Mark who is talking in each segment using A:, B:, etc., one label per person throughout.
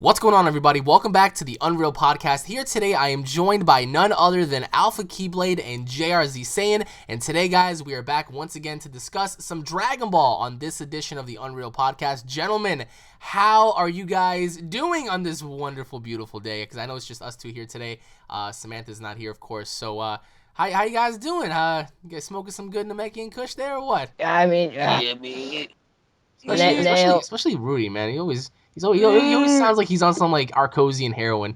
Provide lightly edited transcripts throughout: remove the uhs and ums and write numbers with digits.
A: What's going on, everybody? Welcome back to the Unreal Podcast. Here today, I am joined by none other than Alpha Keyblade and JRZ Saiyan. And today, guys, we are back once again to discuss some Dragon Ball on this edition of the Unreal Podcast. Gentlemen, how are you guys doing on this wonderful, beautiful day? Because I know it's just us two here today. Samantha's not here, of course. So, how you guys doing? You guys smoking some good Namekian Kush there or what?
B: I mean,
C: Yeah, man.
A: Especially Rudy, man. He always sounds like he's on some like Arcosian heroin.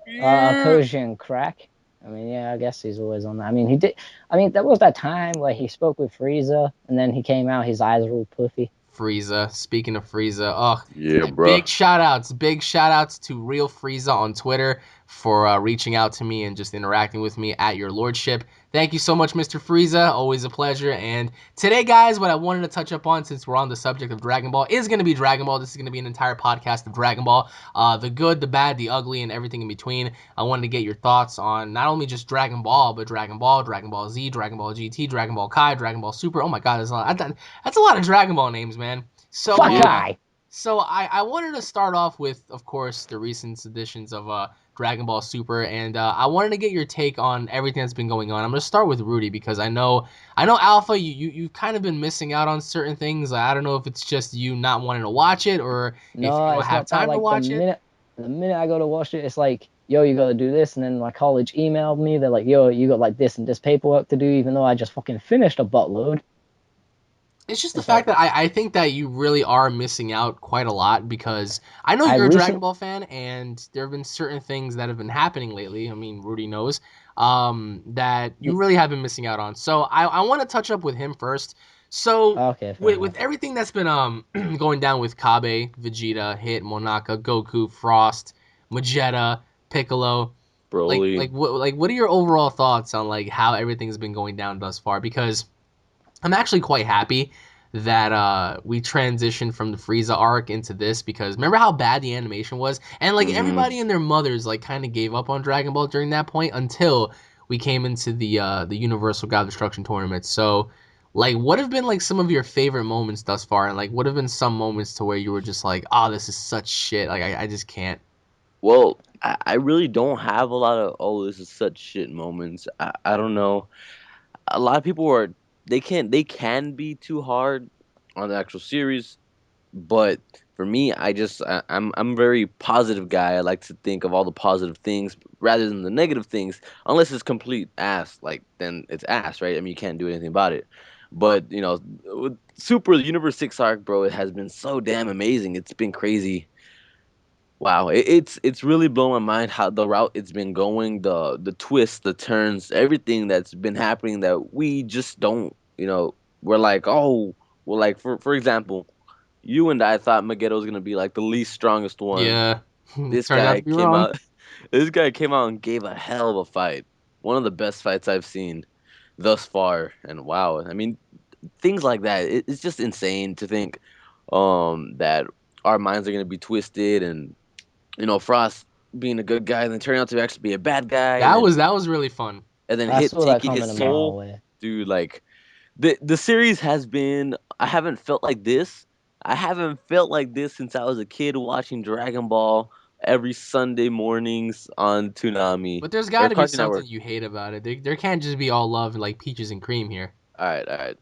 C: Yeah.
B: Kojin crack. I mean, yeah, I guess he's always on that. I mean, he did. I mean, there was that time where he spoke with Frieza, and then he came out, his eyes were all puffy.
A: Frieza. Speaking of Frieza,
C: Yeah, bro.
A: big shout outs to Real Frieza on Twitter for reaching out to me and just interacting with me at your lordship. Thank you so much, Mr. Frieza. Always a pleasure. And today, guys, what I wanted to touch up on, since we're on the subject of Dragon Ball, is going to be Dragon Ball. This is going to be an entire podcast of Dragon Ball. The good, the bad, the ugly, and everything in between. I wanted to get your thoughts on not only just Dragon Ball, but Dragon Ball, Dragon Ball Z, Dragon Ball GT, Dragon Ball Kai, Dragon Ball Super. Oh my god, that's a lot of Dragon Ball names, man. So,
B: Fuck guy.
A: so I wanted to start off with, of course, the recent editions of Dragon Ball Super, and I wanted to get your take on everything that's been going on. I'm gonna start with Rudy because I know Alpha, you've kind of been missing out on certain things. I don't know if it's just you not wanting to watch it or if you
B: No,
A: don't
B: it's
A: have
B: not that.
A: time to
B: Like
A: watch it.
B: the minute I go to watch it, it's like, yo, you got to do this, and then my college emailed me. They're like, yo, you got like this and this paperwork to do, even though I just fucking finished a buttload.
A: It's just the
B: It's
A: fact
B: like
A: that I think that you really are missing out quite a lot because I know
B: I
A: you're a Dragon
B: recent.
A: Ball fan and there have been certain things that have been happening lately. I mean, Rudy knows that you really have been missing out on. So I want to touch up with him first. So
B: Okay, fair
A: with
B: enough.
A: everything that's been going down with Kabe, Vegeta, Hit, Monaka, Goku, Frost, Vegeta, Piccolo,
C: Broly.
A: what are your overall thoughts on like how everything's been going down thus far? Because I'm actually quite happy that we transitioned from the Frieza arc into this because remember how bad the animation was, and like
C: Mm-hmm.
A: everybody and their mothers like kind of gave up on Dragon Ball during that point until we came into the Universal God Destruction tournament. So, like, what have been like some of your favorite moments thus far, and like what have been some moments to where you were just like, oh, this is such shit, like I just can't.
C: Well, I really don't have a lot of, oh, this is such shit moments. I don't know. A lot of people are, they can be too hard on the actual series, but for me, I'm a very positive guy. I like to think of all the positive things rather than the negative things, unless it's complete ass, like then it's ass, right? I mean, you can't do anything about it. But with Super Universe 6 arc, bro, it has been so damn amazing. It's been crazy. Wow, it's really blown my mind how the route it's been going, the twists, the turns, everything that's been happening that we just don't, we're like, oh, well, like for example, you and I thought Mageto was gonna be like the least strongest one.
A: Yeah,
C: This
A: turned out
C: guy
A: to be
C: came
A: wrong.
C: out, this guy came out and gave a hell of a fight, one of the best fights I've seen thus far, and wow, I mean, things like that, it's just insane to think, that our minds are gonna be twisted and Frost being a good guy and then turning out to actually be a bad guy
A: That was really fun.
C: and then
B: I
C: Hit
B: saw that
C: taking his
B: coming a mile
C: soul.
B: away.
C: Dude, like the series has been, I haven't felt like this. I haven't felt like this since I was a kid watching Dragon Ball every Sunday mornings on Toonami
A: But there's got
C: or
A: to be
C: Cartoon
A: something
C: Network.
A: you hate about it. There can't just be all love like peaches and cream here.
C: All right, all right.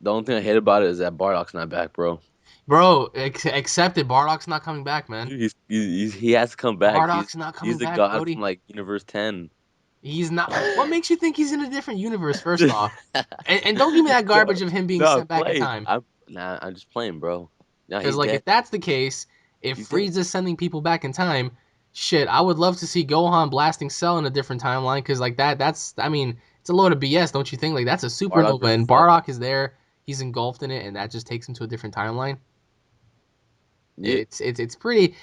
C: The only thing I hate about it is that Bardock's not back, bro.
A: Bro, accept it. Bardock's not coming back, man.
C: Dude, he has to come back. He's
A: Bardock's not
C: he's
A: coming
C: the
A: back,
C: god from
A: Brody.
C: like Universe 10.
A: He's not. What makes you think he's in a different universe, first off? And don't give me that
C: No,
A: garbage of him being
C: no, I'm
A: sent back in
C: playing.
A: time.
C: I'm just playing, bro. No,
A: Because,
C: he's
A: like,
C: dead.
A: if that's the case, if
C: He's dead.
A: Frieza's sending people back in time, shit, I would love to see Gohan blasting Cell in a different timeline. Because, like, I mean, it's a load of BS, don't you think? Like, that's a
C: Bardock
A: supernova,
C: versus
A: and
C: Cell.
A: Bardock is there. He's engulfed in it, and that just takes him to a different timeline.
C: Yeah,
A: It's pretty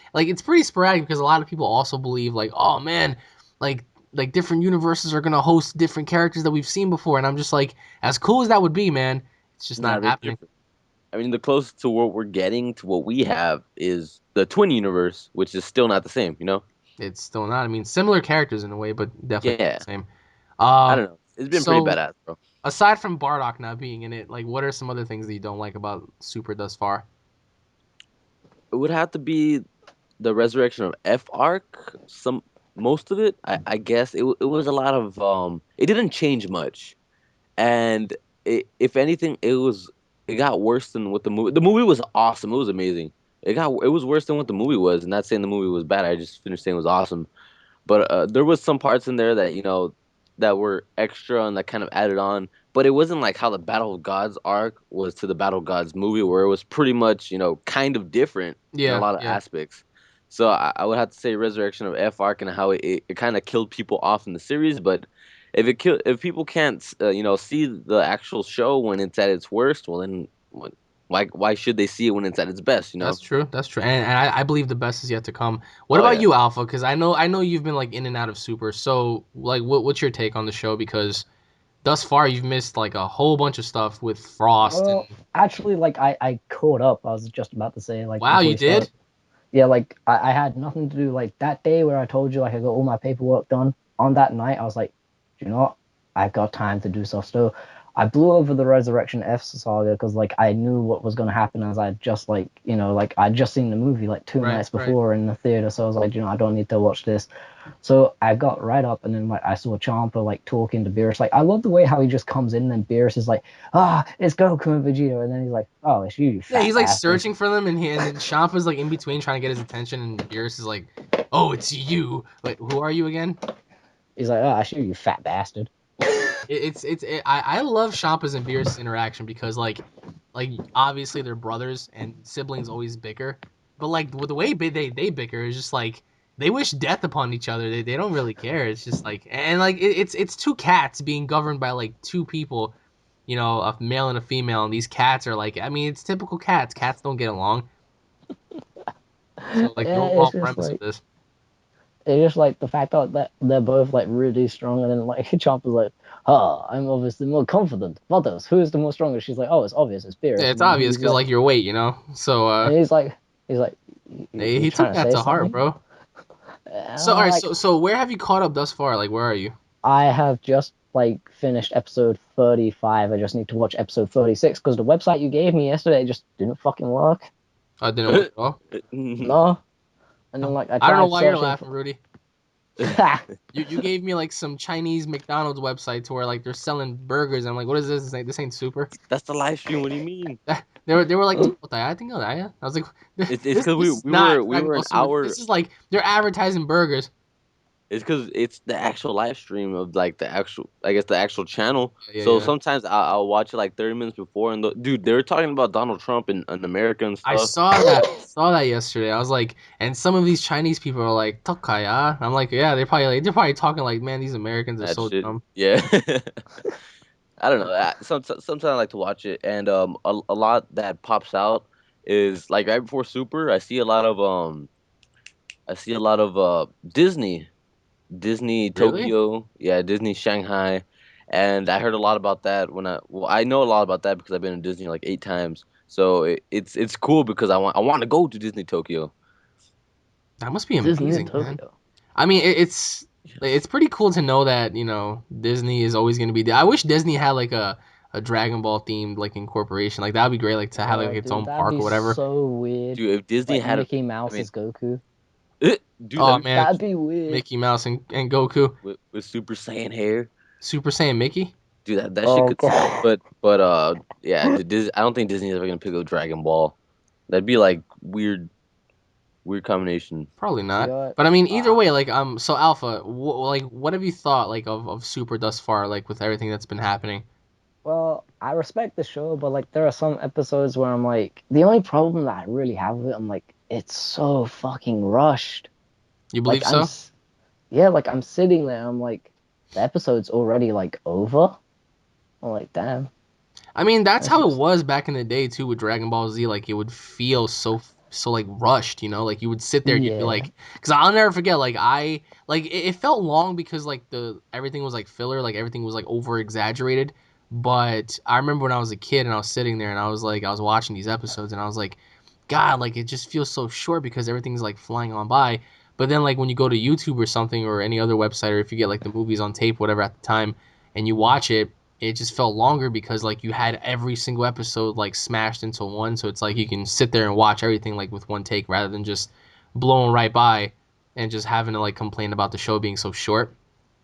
A: sporadic because a lot of people also believe like, oh man, like different universes are gonna host different characters that we've seen before, and I'm just like, as cool as that would be, man, it's just
C: nah,
A: not
C: they're
A: happening.
C: different. I mean, the closest to what we're getting to what we have is the twin universe, which is still not the same.
A: It's still not. I mean, similar characters in a way, but definitely not
C: Yeah,
A: the same.
C: I
A: Um,
C: don't know. It's been pretty
A: so
C: badass, bro.
A: aside from Bardock not being in it, like, what are some other things that you don't like about Super thus far?
C: It would have to be the Resurrection of F arc, some most of it, I guess it was a lot of it didn't change much, and if anything, it got worse than what the movie. The movie was awesome. It was amazing. It was worse than what the movie was. And not saying the movie was bad. I just finished saying it was awesome. But there was some parts in there that that were extra and that kind of added on. But it wasn't like how the Battle of Gods arc was to the Battle of Gods movie, where it was pretty much kind of different in a
A: Yeah,
C: lot of
A: yeah.
C: aspects. So I would have to say Resurrection of F arc and how it kind of killed people off in the series. But if people can't see the actual show when it's at its worst, well then why should they see it when it's at its best?
A: That's true. That's true. And I believe the best is yet to come. What
C: Oh
A: about
C: yeah.
A: you, Alpha? Because I know you've been like in and out of Super. So like, what's your take on the show? Because thus far you've missed like a whole bunch of stuff with Frost and
B: Well, actually, like I caught up. I was just about to say like
A: wow,
B: before
A: you
B: you start.
A: did?
B: Yeah, like I had nothing to do. Like that day where I told you like I got all my paperwork done on that night, I was like, "Do you know what? I've got time to do stuff still. I blew over the Resurrection F saga because like I knew what was gonna happen as I just like like I'd just seen the movie like two
A: Right,
B: nights
A: right.
B: before in the theater, so I was like, I don't need to watch this. So I got right up and then like I saw Champa like talking to Beerus. Like I love the way how he just comes in and Beerus is like, it's Goku and Vegeta, and then he's like, oh, it's you
A: Yeah,
B: fat
A: he's like
B: bastard.
A: searching for them, and then Champa's like in between trying to get his attention, and Beerus is like, "Oh, it's you. Wait, who are you again?"
B: He's like, oh, I shoot you fat bastard.
A: I love Champa's and Beerus' interaction because like obviously they're brothers and siblings always bicker, but like with the way they bicker is just like they wish death upon each other. They don't really care. It's just like and like it's two cats being governed by like two people, a male and a female, and these cats are like I mean it's typical cats. Cats don't get along. So like the
B: Yeah,
A: overall premise of this.
B: it's just like the fact that they're both like really strong, and then like Champa's like, oh, I'm obviously more confident. Brothers, who's the more stronger? She's like, oh, it's obvious, it's
A: Yeah,
B: Beerus.
A: it's
B: And then
A: obvious because like your weight. So
B: and he's like,
A: he
B: you
A: took
B: trying to
A: that
B: say
A: to heart,
B: something?
A: bro.
B: And
A: So all
B: I'm
A: right,
B: like,
A: so where have you caught up thus far? Like where are you?
B: I have just like finished episode 35. I just need to watch episode 36 because the website you gave me yesterday just didn't fucking work.
A: I didn't work at all.
B: No. And then like I
A: I don't know
B: tried
A: why you're
B: searching
A: laughing,
B: for.
A: Rudy. You gave me like some Chinese McDonald's website to where like they're selling burgers. I'm like, what is this? This ain't super.
C: That's the live stream. What do you mean?
A: They were like, I think I was like,
C: It's
A: this
C: because
A: this
C: we
A: is
C: we
A: not
C: were we
A: Dragon
C: were
A: Ball
C: an
A: Super.
C: hour.
A: This is like they're advertising burgers.
C: It's because it's the actual live stream of like the actual, I guess the actual channel.
A: Yeah,
C: So
A: yeah.
C: sometimes I'll watch it like 30 minutes before, and dude, they were talking about Donald Trump and America and
A: I
C: stuff.
A: saw that. Saw that yesterday. I was like, and some of these Chinese people are like, Tokaya. I'm like, yeah, they're probably talking like, man, these Americans are
C: That
A: so
C: shit,
A: dumb.
C: yeah. I don't know. Sometimes I like to watch it, and a lot that pops out is like right before Super. I see a lot of Disney
A: Really?
C: Tokyo, yeah, Disney Shanghai, and I heard a lot about that I know a lot about that because I've been to Disney like 8 times. So it's cool because I want to go to Disney Tokyo.
A: That must be
B: Disney in
A: amazing, man.
B: Tokyo.
A: I mean, it's
C: Yes,
A: pretty cool to know that Disney is always going to be there. I wish Disney had like a Dragon Ball themed like incorporation. Like that would be great. Like to have like
B: Oh,
A: its
B: dude,
A: own
B: that'd
A: park
B: be
A: or whatever.
B: so weird.
C: dude. If Disney
B: Like
C: had,
B: Mickey
C: I
B: Mouse
C: mean,
B: as Goku.
C: dude,
A: Oh
C: that'd be
A: man,
B: That'd be weird.
A: Mickey Mouse and Goku,
C: with Super Saiyan hair.
A: Super Saiyan Mickey.
C: Dude, that shit
B: Oh
C: could slap.
B: god.
C: But yeah, I don't think Disney's ever gonna pick up Dragon Ball. That'd be like weird combination.
A: Probably not.
B: You're,
A: But I mean, either
B: uh,
A: way, like so Alpha, like what have you thought like of Super thus far, like with everything that's been happening?
B: well, I respect the show, but like there are some episodes where I'm like, the only problem that I really have with it, I'm like, it's so fucking rushed.
A: You
B: Like
A: believe so?
B: yeah, like I'm sitting there, I'm like, the episode's already like over. I'm like, damn,
A: I mean, that's
B: that's
A: how it
B: just
A: was back in the day too with Dragon Ball Z. Like it would feel so like rushed. Like you would sit there and you'd be
B: yeah,
A: like, because I'll never forget. Like it felt long because like the everything was like filler, like everything was like over exaggerated. But I remember when I was a kid and I was sitting there and I was watching these episodes and I was like, God, like it just feels so short because everything's like flying on by. But then like when you go to YouTube or something or any other website or if you get like the movies on tape, whatever at the time, and you watch it just felt longer because like you had every single episode like smashed into one, so it's like you can sit there and watch everything like with one take rather than just blown right by and just having to like complain about the show being so short.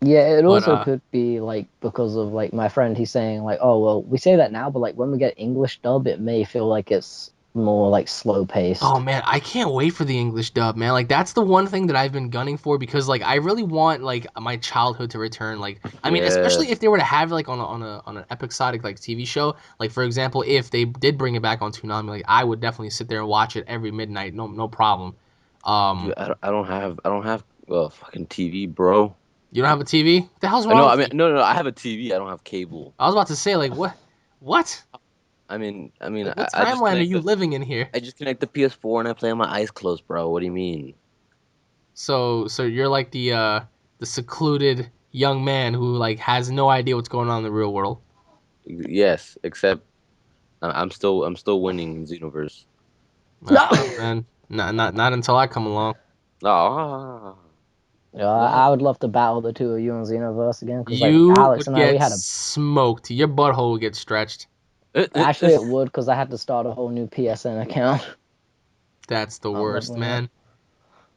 B: Yeah, it
A: But
B: also could be like because of like my friend, he's saying like, oh well, we say that now, but like when we get English dub, it may feel like it's more like slow
A: oh
B: paced.
A: man, I can't wait for the English dub, man. Like that's the one thing that I've been gunning for because like I really want like my childhood to return. Like I mean, especially
C: Yes.
A: if they were to have like on an episodic like TV show. Like for example, if they did bring it back on Toonami, like I would definitely sit there and watch it every midnight, no problem.
C: Dude,
A: Um,
C: I don't have fucking TV, bro.
A: you don't have a TV? What the hell's
C: I know.
A: wrong
C: I
A: with
C: mean,
A: you?
C: no, I have a TV. I don't have cable.
A: I was about to say like what?
C: I mean,
A: Like what
C: I just
A: timeline are
C: connect
A: you
C: the
A: living in here?
C: I just connect the PS4 and I play on my eyes closed, bro. What do you mean?
A: So you're like the secluded young man who like has no idea what's going on in the real world.
C: Yes, except I'm still winning in Xenoverse.
B: No.
A: Man, not until I come along.
C: Ah,
B: Yeah,
C: what?
B: I would love to battle the two of you in Xenoverse again because like
A: You
B: Alex
A: would
B: and I, we
A: get
B: had a
A: smoked. Your butthole would get stretched.
B: actually it would because I had to start a whole new PSN account.
A: That's the
B: Not
A: worst,
B: leveling up.
A: man.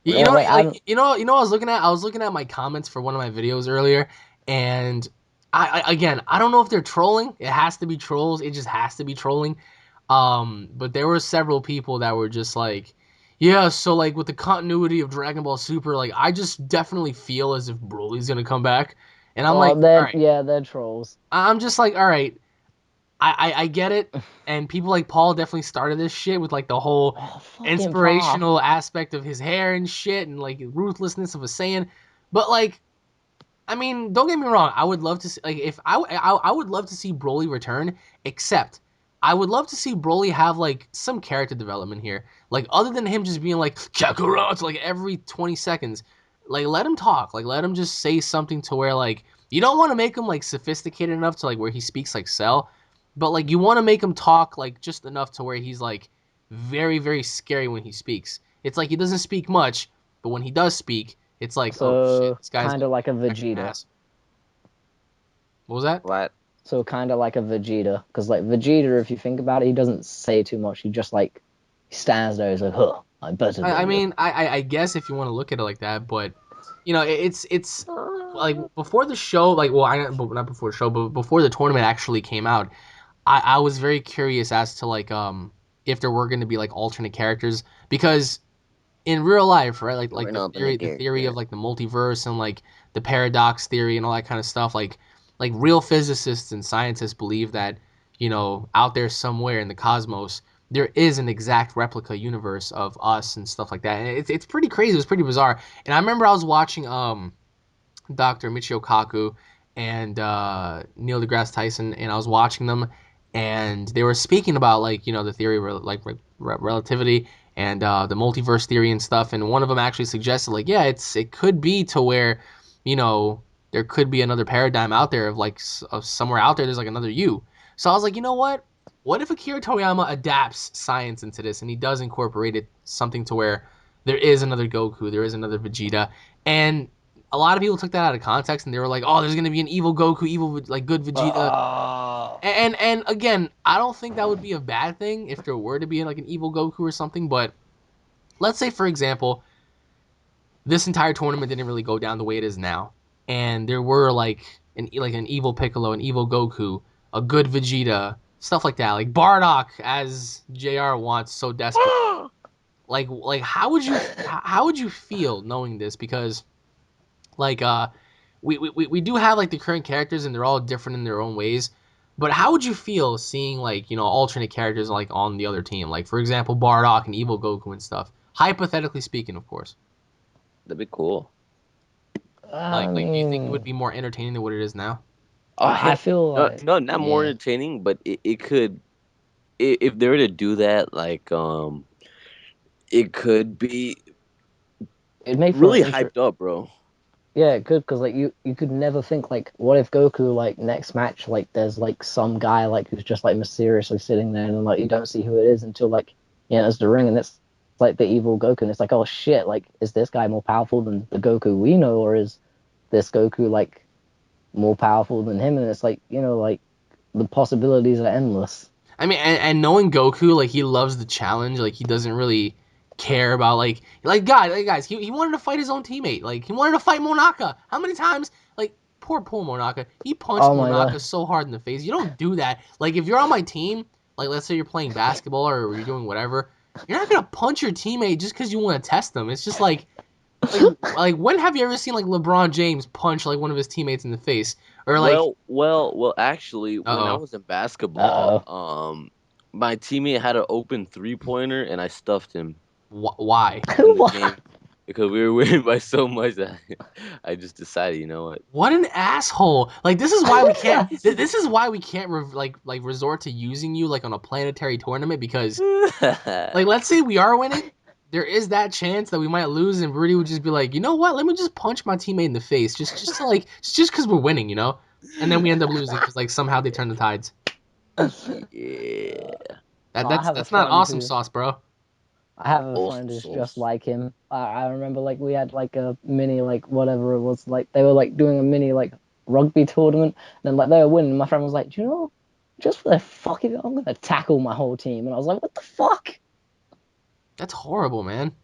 A: You,
B: Yeah,
A: you know,
B: like
A: like
B: I'm.
A: I was looking at. I was looking at my comments for one of my videos earlier, and I again, I don't know if they're trolling. It has to be trolls. It just has to be trolling. But there were several people that were just like, yeah, so like with the continuity of Dragon Ball Super, like I just definitely feel as if Broly's gonna come back, and I'm
B: Oh,
A: like, all
B: they're
A: right.
B: yeah, they're trolls.
A: I'm just like, all right. I get it, and people like Paul definitely started this shit with like the whole
B: Oh, fucking Paul.
A: inspirational aspect of his hair and shit, and like ruthlessness of a Saiyan. But like, I mean, don't get me wrong. I would love to see, like if I would love to see Broly return, except I would love to see Broly have like some character development here. Like other than him just being like Kakarot like every 20 seconds. Like let him talk. Like let him just say something to where like you don't want to make him like sophisticated enough to like where he speaks like Cell, but like you want to make him talk like just enough to where he's like very scary when he speaks. It's like he doesn't speak much, but when he does speak, it's like, oh shit,
B: So
A: this guy's
B: kind
A: gonna
B: of like a
A: act an
B: Vegeta.
A: ass. What was that?
C: What?
B: So kind of like a Vegeta, because like Vegeta, if you think about it, he doesn't say too much. He just like stands there. He's like, "Huh, I'm better
A: I
B: than you."
A: mean, I guess if you want to look at it like that, but you know, it's like before the show, like well, I not before the show, but before the tournament actually came out, I was very curious as to like if there were going to be like alternate characters because in real life, right? Like
C: We're not the
A: the theory of
C: character.
A: like the multiverse and like the paradox theory and all that kind of stuff. Like real physicists and scientists believe that out there somewhere in the cosmos there is an exact replica universe of us and stuff like that. And it's pretty crazy. It was pretty bizarre. And I remember I was watching Dr. Michio Kaku and Neil deGrasse Tyson, and I was watching them, and they were speaking about like the theory of relativity and the multiverse theory and stuff. And one of them actually suggested like, yeah, it could be to where you know there could be another paradigm out there of like of somewhere out there there's like another you. So I was like, you know what? What if Akira Toriyama adapts science into this and he does incorporate it something to where there is another Goku, there is another Vegeta, and a lot of people took that out of context and they were like, "Oh, there's gonna be an evil Goku, evil like good Vegeta."
B: Oh,
A: And again, I don't think that would be a bad thing if there were to be like an evil Goku or something. But let's say, for example, this entire tournament didn't really go down the way it is now, and there were like an evil Piccolo, an evil Goku, a good Vegeta, stuff like that, like Bardock, as Jr. wants so desperately. Like how would you feel knowing this? Because like we do have like the current characters and they're all different in their own ways. But how would you feel seeing like alternate characters like on the other team? Like for example, Bardock and Evil Goku and stuff. Hypothetically speaking, of course.
C: That'd be cool.
B: I
A: Like do you think it would
B: mean,
A: be more entertaining than what it is now?
C: Oh
B: I
C: hell,
B: feel
C: no,
B: like
C: no, not more
B: yeah,
C: entertaining, but it could. If they were to do that, like it could be
B: it made for an
C: really
B: intro.
C: hyped up, bro.
B: Yeah, it could because like you could never think like what if Goku like next match like there's like some guy like who's just like mysteriously sitting there and like you don't see who it is until like he enters the ring and it's like the evil Goku and it's like oh shit like is this guy more powerful than the Goku we know or is this Goku like more powerful than him and it's like like the possibilities are endless.
A: I mean, and knowing Goku, like he loves the challenge. Like he doesn't really care about guys. He wanted to fight his own teammate. Like he wanted to fight Monaka. How many times? Like poor Monaka. He punched
B: Oh my
A: Monaka
B: god.
A: so hard in the face. You don't do that. Like if you're on my team, like let's say you're playing basketball or you're doing whatever, you're not gonna punch your teammate just because you want to test them. It's just like when have you ever seen like LeBron James punch like one of his teammates in the face or like
C: Well. Actually, when I
A: uh oh
C: was in basketball,
B: Uh-oh.
C: my teammate had an open 3-pointer, and I stuffed him
A: why?
C: in the
B: What?
C: game because we were winning by so much that I just decided, you know what?
A: What an asshole! Like this is why we can't. This is why we can't like resort to using you like on a planetary tournament because like let's say we are winning, there is that chance that we might lose, and Rudy would just be like, you know what? Let me just punch my teammate in the face, just to like just because we're winning, you know. And then we end up losing because like somehow they turn the tides.
C: Yeah.
B: I have a
A: That's not
B: friend
A: awesome
B: who
A: sauce, bro.
B: I have a
C: Awesome
B: friend who's just
C: sauce.
B: like him. I remember like we had like a mini like whatever it was like they were like doing a mini like rugby tournament. And then like they were winning. My friend was like, "Do you know, just for the fuck of it, I'm gonna tackle my whole team." And I was like, "What the fuck?"
A: That's horrible, man.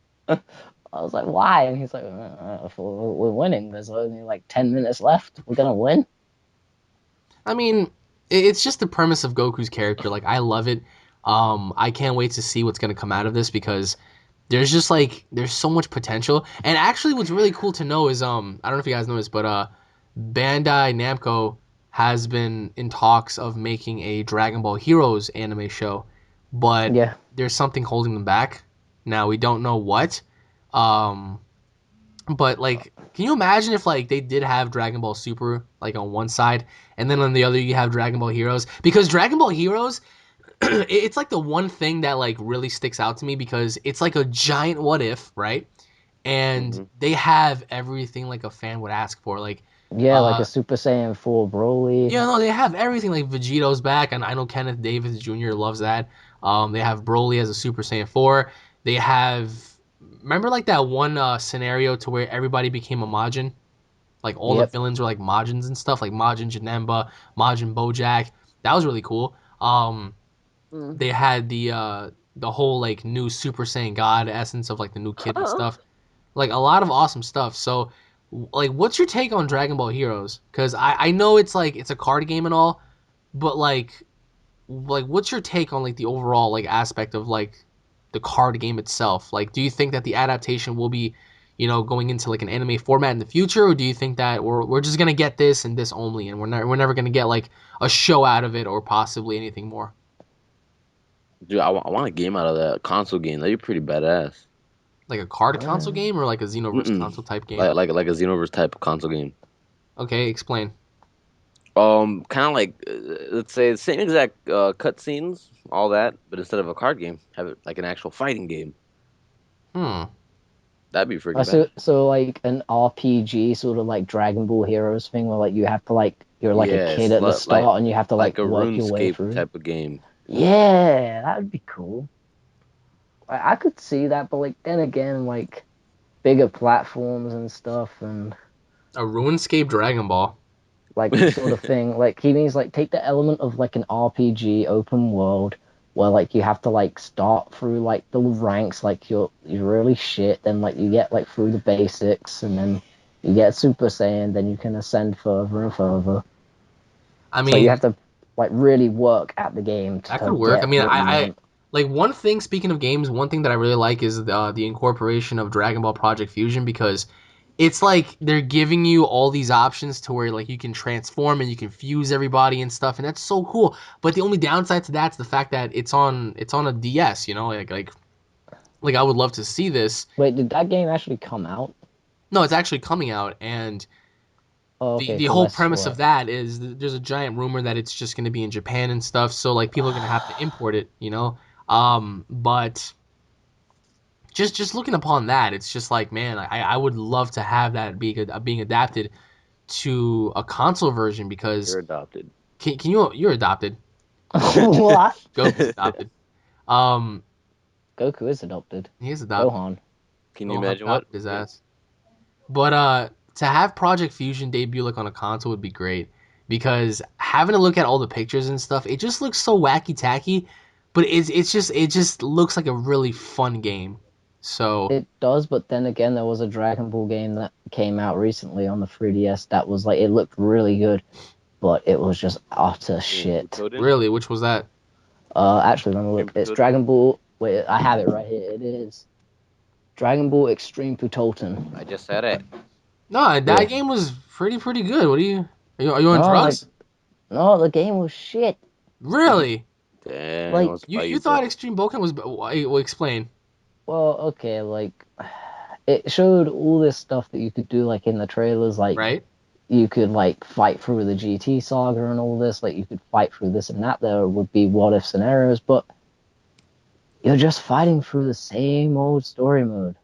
B: I was like, "Why?" And he's like, "We're winning. There's only like 10 minutes left. We're gonna win."
A: I mean, it's just the premise of Goku's character. Like I love it. I can't wait to see what's gonna come out of this because there's just like there's so much potential. And actually, what's really cool to know is I don't know if you guys know this, but Bandai Namco has been in talks of making a Dragon Ball Heroes anime show, but
B: Yeah.
A: there's something holding them back. Now we don't know what. Um, but like, can you imagine if like they did have Dragon Ball Super like on one side, and then on the other you have Dragon Ball Heroes? Because Dragon Ball Heroes, it's like the one thing that like really sticks out to me because it's like a giant what if, right? And
C: Hmm.
A: they have everything like a fan would ask for. Like,
B: Yeah, like
A: uh,
B: a Super Saiyan 4 Broly.
A: yeah, no, they have everything. Like Vegeto's back, and I know Kenneth Davis Jr. loves that. They have Broly as a Super Saiyan 4. They have, remember like that one scenario to where everybody became a Majin? Like all the
B: Yep.
A: villains were like Majins and stuff, like Majin Janemba, Majin Bojack. That was really cool.
C: Mm.
A: They had the whole like new Super Saiyan God essence of like the new kid and stuff. Like a lot of awesome stuff. So like what's your take on Dragon Ball Heroes? Cuz I know it's like it's a card game and all, but like what's your take on like the overall like aspect of like the card game itself? Like do you think that the adaptation will be, going into like an anime format in the future, or do you think that we're just going to get this and this only and we're never going to get like a show out of it or possibly anything more?
C: Dude, I want a game out of that console game. That'd be pretty badass.
A: Like a card console
B: Uh,
A: game or like a Xenoverse
C: Mm-mm.
A: console type game?
C: Like a Xenoverse type console game.
A: Okay, explain.
C: Kind of like let's say the same exact cutscenes, all that, but instead of a card game, have it like an actual fighting game.
A: Hmm.
C: That'd be freaking
B: so
C: bad.
B: so like an RPG sort of like Dragon Ball Heroes thing where like you have to like you're like a kid
C: Yes,
B: at the start and you have to like
C: like a
B: work your way
C: RuneScape
B: through.
C: type of game.
B: Yeah, that would be cool. I could see that, but like then again, like bigger platforms and stuff and
A: A RuneScape Dragon Ball.
B: like the sort of thing. Like he means like take the element of like an RPG open world where like you have to like start through like the ranks, like you're really shit, then like you get like through the basics and then you get Super Saiyan, then you can ascend further and further.
A: I
B: So you have
A: mean,
B: to like really work at the game
A: that could
B: to
A: work. I
B: get
A: mean,
B: what you
A: I
B: want.
A: like one thing. Speaking of games, one thing that I really like is the incorporation of Dragon Ball Project Fusion because it's like they're giving you all these options to where like you can transform and you can fuse everybody and stuff, and that's so cool. But the only downside to that's the fact that it's on a DS. Like I would love to see this.
B: Wait, did that game actually come out?
A: No, it's actually coming out, and
B: Oh,
A: the
B: okay,
A: the
B: because
A: whole
B: I
A: premise
B: saw
A: of
B: it.
A: that is there's a giant rumor that it's just going to be in Japan and stuff. So like people are going to have to import it. But just looking upon that, it's just like man, I would love to have that being adapted to a console version because
C: You're adopted.
A: can you're adopted.
B: What?
A: Goku's adopted. Um,
B: Goku is adopted.
A: he is adopted.
B: Gohan.
C: Can you
A: Gohan
C: imagine what?
A: adopted his ass. But to have Project Fusion debut like on a console would be great because having to look at all the pictures and stuff, it just looks so wacky tacky, but it just looks like a really fun game. So
B: It does, but then again, there was a Dragon Ball game that came out recently on the 3DS that was like it looked really good, but it was just utter shit.
C: Butoden?
A: really, which was that?
B: Actually, let me
C: Dream
B: look. It's
C: Butoden?
B: Dragon Ball. Wait, I have it right here. It is Dragon Ball Extreme Putoten.
C: I just said it.
A: No,
B: Yeah.
A: that game was pretty good. What are you on
B: No, like
A: drugs?
B: no, the game was shit.
A: Really?
C: Damn,
B: Like,
C: let's
A: You
C: buy
A: you
C: you, bro.
A: thought Extreme Boken was? Why? Well, explain.
B: well, okay, like it showed all this stuff that you could do, like in the trailers, like
A: Right?
B: you could like fight through the GT saga and all this, like you could fight through this and that. There would be what if scenarios, but you're just fighting through the same old story mode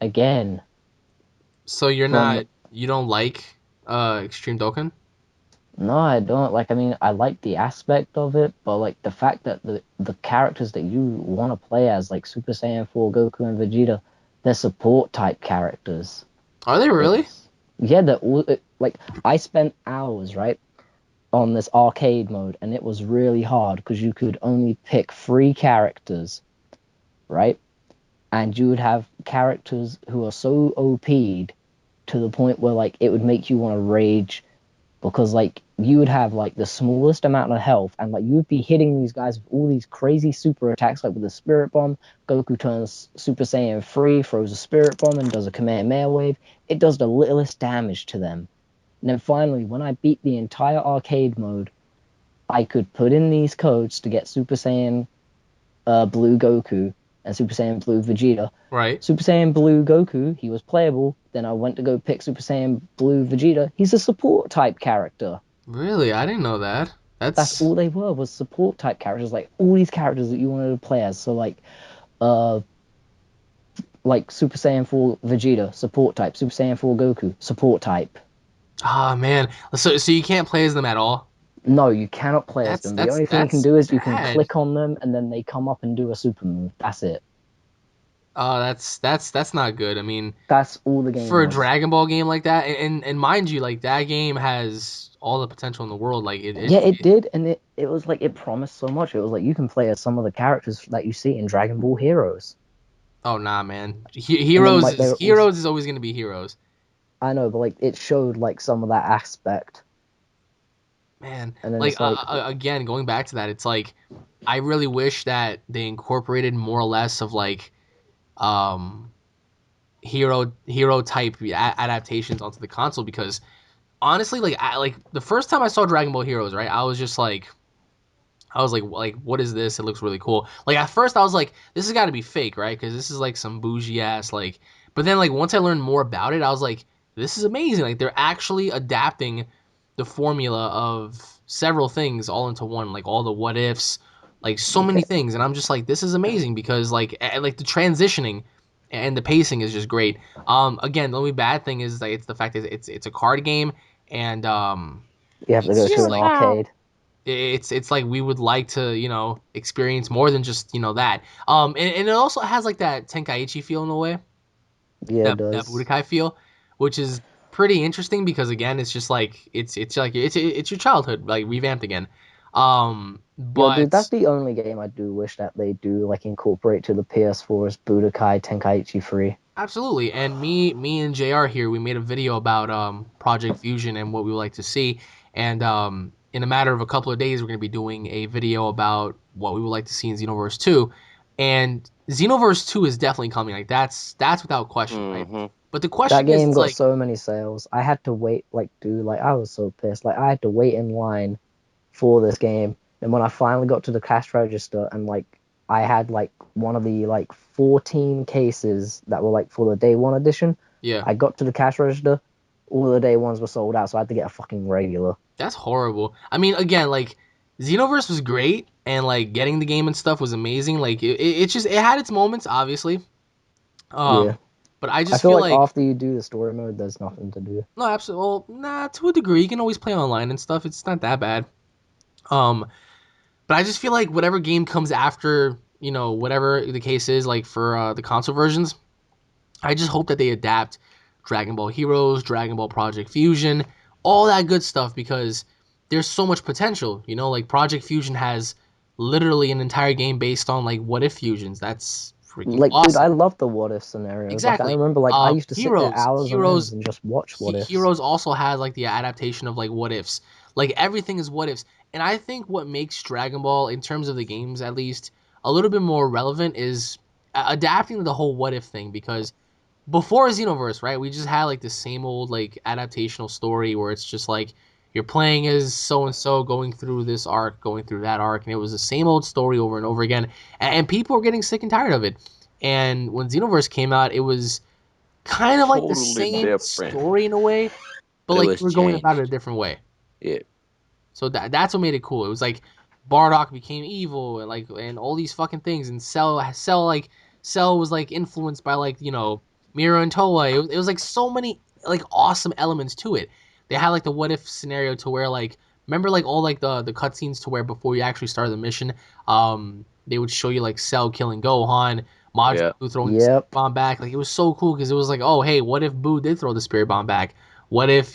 B: again.
A: So you're
B: From
A: not you don't like Extreme Boken?
B: no, I don't like. I mean, I like the aspect of it, but like the fact that the characters that you want to play as, like Super Saiyan 4, Goku, and Vegeta, they're support type characters.
A: Are they really?
B: It's yeah, they're all like I spent hours right on this arcade mode, and it was really hard because you could only pick three characters, right? And you would have characters who are so OP'd to the point where like it would make you want to rage because like you would have like the smallest amount of health and like you would be hitting these guys with all these crazy super attacks like with the spirit bomb. Goku turns Super Saiyan 3, throws a spirit bomb and does a Kamehameha wave. It does the littlest damage to them. And then finally, when I beat the entire arcade mode, I could put in these codes to get Super Saiyan Blue Goku and Super Saiyan Blue Vegeta.
A: Right.
B: Super Saiyan Blue Goku, he was playable. Then I went to go pick Super Saiyan Blue Vegeta. He's a support type character.
A: Really? I didn't know that.
B: That's
A: That's
B: all they were was support type characters, like all these characters that you wanted to play as. So uh like Super Saiyan 4 Vegeta, support type, Super Saiyan 4 Goku, support type.
A: ah man. So you can't play as them at all.
B: No, you cannot play as
A: That's
B: them. The
A: that's
B: only thing you can
A: that's
B: do is you can
A: bad.
B: click on them and then they come up and do a super move. That's it.
A: Oh, that's not good. I mean,
B: That's all the game
A: for a
B: was.
A: Dragon Ball game like that, and mind you, like that game has all the potential in the world. Like
B: Yeah, it did, and it was like it promised so much. It was like you can play as some of the characters that you see in Dragon Ball Heroes.
A: oh nah, man.
B: And then
A: Heroes
B: like
A: is
B: they're also
A: Heroes is always gonna be Heroes,
B: I know, but like it showed like some of that aspect.
A: man.
B: And then
A: Like
B: it's like
A: again, going back to that, it's like I really wish that they incorporated more or less of like um hero type adaptations onto the console because honestly, like the first time I saw Dragon Ball Heroes, right, I was like, what is this? It looks really cool. Like at first, I was like, this has got to be fake, right? Because this is like some bougie ass like. But then like once I learned more about it, I was like, this is amazing. Like they're actually adapting the formula of several things all into one, like all the what ifs, like so many
B: yeah,
A: things. And I'm just like, this is amazing because like the transitioning and the pacing is just great. Again, the only bad thing is like it's the fact that it's a card game and
B: you have to
A: it's
B: go to
A: just
B: an
A: like
B: arcade.
A: it's like we would like to experience more than just that and it also has like that Tenkaichi feel in a way,
B: Yeah, it
A: that
B: does.
A: Budokai feel, which is pretty interesting because again it's just like it's your childhood like revamped again.
B: Yo, dude,
A: But
B: that's the only game I do wish that they do like incorporate to the PS4's Budokai Tenkaichi 3.
A: absolutely. And me and JR here, we made a video about Project Fusion and what we would like to see. And in a matter of a couple of days, we're going to be doing a video about what we would like to see in Xenoverse 2. And Xenoverse 2 is definitely coming. Like that's without question, right?
C: Mm-hmm.
A: But the
B: That
A: question is,
B: game
A: it's
B: got
A: like,
B: so many sales. I had to wait, like, dude, like, I was so pissed. Like, I had to wait in line for this game. And when I finally got to the cash register and, like, I had, like, one of the, like, 14 cases that were, like, for the day one edition,
A: yeah,
B: I got to the cash register, all the day ones were sold out, so I had to get a fucking regular.
A: that's horrible. I mean, again, like Xenoverse was great, and like getting the game and stuff was amazing. Like it just it had its moments, obviously.
B: Yeah.
A: But I
B: I
A: just
B: feel
A: feel
B: like
A: like
B: after you do the story mode, there's nothing to do.
A: no, absolutely. Well, nah, to a degree, you can always play online and stuff. It's not that bad. Um, but I just feel like whatever game comes after, whatever the case is, like for the console versions, I just hope that they adapt Dragon Ball Heroes, Dragon Ball Project Fusion, all that good stuff because there's so much potential. Like Project Fusion has literally an entire game based on like what if fusions. That's freaking
B: Like, dude, I
A: awesome.
B: love the what if scenarios. Like, I
A: Exactly.
B: remember, like, I used to sit there
A: Heroes,
B: hours on ends
A: heroes,
B: and just watch what ifs.
A: Heroes also has like the adaptation of like what ifs. Like everything is what ifs. And I think what makes Dragon Ball, in terms of the games at least, a little bit more relevant is adapting to the whole what if thing. Because before Xenoverse, right, we just had like the same old like adaptational story where it's just like you're playing as so and so going through this arc, going through that arc, and it was the same old story over and over again. And people were getting sick and tired of it. And when Xenoverse came out, it was kind of like the
C: Totally
A: same
C: different,
A: story in a way, but
C: but it
A: like
C: was
A: we're going about it a
C: changed.
A: different way.
C: Yeah,
A: So that's what made it cool. It was like Bardock became evil and like and all these fucking things, and Cell was like influenced by like Mira and Toa. It was like so many like awesome elements to it. They had like the what if scenario to where like remember like all like the cutscenes to where before you actually started the mission, they would show you like Cell killing Gohan, Majin
C: yeah.
A: Buu throwing the spirit
B: Yep.
A: bomb back. Like it was so cool because it was like, oh hey, what if Buu did throw the spirit bomb back? What if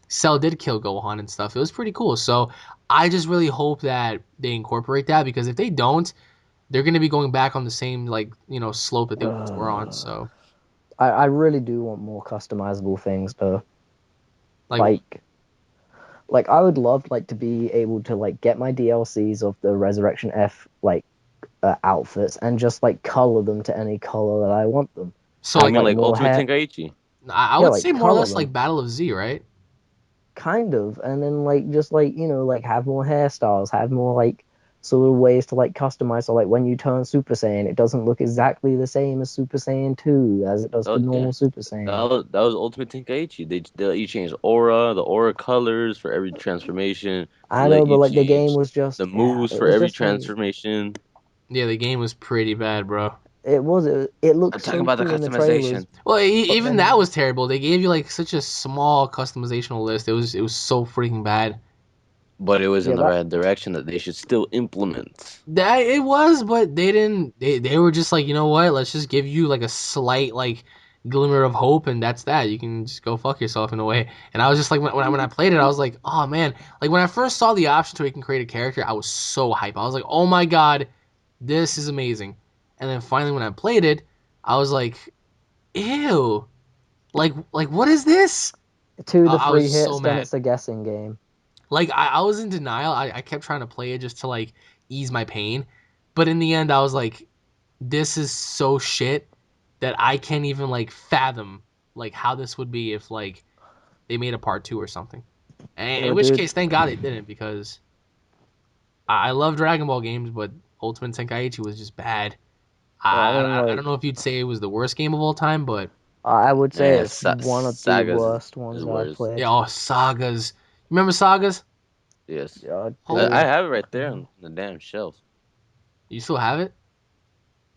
A: Cell did kill Gohan and stuff? It was pretty cool. So I just really hope that they incorporate that because if they don't, they're gonna be going back on the same like slope that they once were on.
B: Uh,
A: So
B: I really do want more customizable things, though.
A: like
B: Like, I would love like to be able to like get my DLCs of the Resurrection F outfits and just like color them to any color that I want them.
A: so
C: You
B: Have
A: like
C: mean
B: like
C: like
B: more
C: Ultimate
B: hair,
C: Tenkaichi?
A: I
B: yeah,
A: would
B: like
A: say more or
B: color
A: less
B: them,
A: like Battle of Z, right?
B: kind of, and then like just like like have more hairstyles, have more like sort of ways to like customize. So like when you turn Super Saiyan, it doesn't look exactly the same as Super Saiyan 2 as it does
C: Oh
B: the
C: yeah,
B: normal Super Saiyan.
C: that was Ultimate Tenkaichi. They let you change the aura colors for every transformation. They
B: I
C: let
B: know, but
C: you
B: like the game
C: change
B: was
C: the
B: just, yeah,
C: moves
B: it
C: for
B: was
C: every
B: just like
C: transformation.
A: Yeah, the game was pretty bad, bro.
B: it looked
C: I'm talking
B: so
C: about the
B: cool in the trailers,
C: customization.
A: Well,
B: but
A: even that
B: then
A: was terrible. They gave you like such a small customizational list. It was so freaking bad.
C: But it was in
B: yeah,
C: the
B: that
C: right direction that they should still implement.
A: That it was, but they didn't. They were just like, you know what? Let's just give you like a slight like glimmer of hope, and that's that. You can just go fuck yourself in a way. And I was just like, when I played it, I was like, oh man! Like when I first saw the option to where you can create a character, I was so hype. I was like, oh my god, this is amazing. And then finally, when I played it, I was like, ew, like what is this?
B: 2 to
A: I
B: 3
A: was so
B: hits, then
A: mad.
B: it's a guessing game.
A: Like I was in denial. I kept trying to play it just to like ease my pain, but in the end, I was like, this is so shit that I can't even like fathom like how this would be if like they made a part two or something. And in which
B: Dude,
A: case, thank God they didn't because I love Dragon Ball games, but Ultimate Tenkaichi was just bad.
B: I mean,
A: I don't know if you'd say it was the worst game of all time, but
B: I would say
C: Yeah,
B: it's one of the
C: Sagas
B: worst
C: is
B: ones that I've
C: worse.
B: played.
A: yeah, oh Sagas. Remember Sagas?
C: Yes,
B: Yeah,
A: Holy,
C: I
B: dude.
C: have it right there on the damn shelf.
A: you still have it?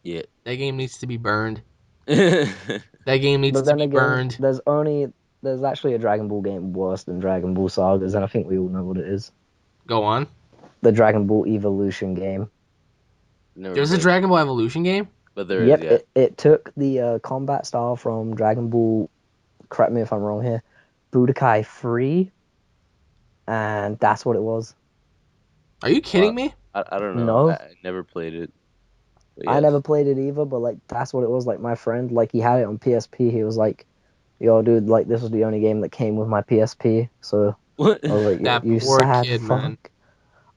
C: Yeah.
A: That game needs to be burned. That game needs
B: But
A: to
B: then
A: be
B: again,
A: burned.
B: there's actually a Dragon Ball game worse than Dragon Ball Sagas, and I think we all know what it is.
A: Go on.
B: The Dragon Ball Evolution game.
C: Never
A: There's a
C: played,
A: Dragon Ball Evolution game.
C: but there is,
B: Yep,
C: yeah.
B: it took the combat style from Dragon Ball. Correct me if I'm wrong here. Budokai 3, and that's what it was.
A: Are you
C: Uh,
A: kidding me?
C: I don't know.
B: No,
C: I never played it, but
B: I never
C: yes.
B: played it either, but like that's what it was. Like my friend, like he had it on PSP. He was like, "Yo, dude, like this was the only game that came with my PSP." So
C: What?
B: I was like,
A: That
B: "You
A: poor
B: sad
A: kid,
B: fuck."
A: man.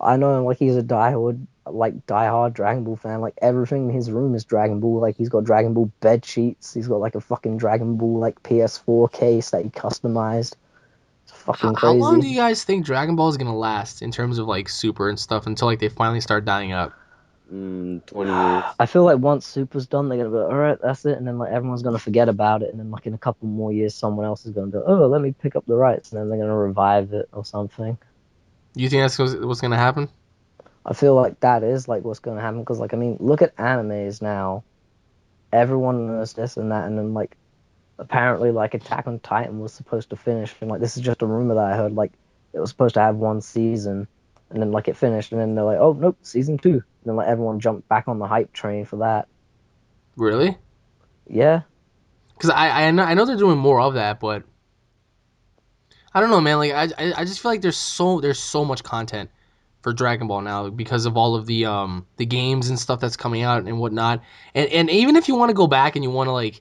B: I know him like he's a diehard Dragon Ball fan. Like everything in his room is Dragon Ball. Like he's got Dragon Ball bed sheets. He's got like a fucking Dragon Ball like PS4 case that he customized. It's fucking
A: How long
B: crazy.
A: do you guys think Dragon Ball is gonna last in terms of like Super and stuff until like they finally start dying out?
C: 20 years.
B: I feel like once Super's done, they're gonna be like, all right, that's it, and then like everyone's gonna forget about it, and then like in a couple more years, someone else is gonna go, oh, let me pick up the rights, and then they're gonna revive it or something.
A: You think that's what's gonna happen?
B: I feel like that is like what's gonna happen because like I mean, look at animes now. Everyone knows this and that, and then like apparently like Attack on Titan was supposed to finish, and like this is just a rumor that I heard. Like it was supposed to have one season, and then like it finished, and then they're like, oh nope, season two. And then like everyone jumped back on the hype train for that.
A: Really?
B: Yeah,
A: Because I know they're doing more of that, but I don't know, man. Like I just feel like there's so much content for Dragon Ball now because of all of the games and stuff that's coming out and whatnot. And even if you want to go back and you want to like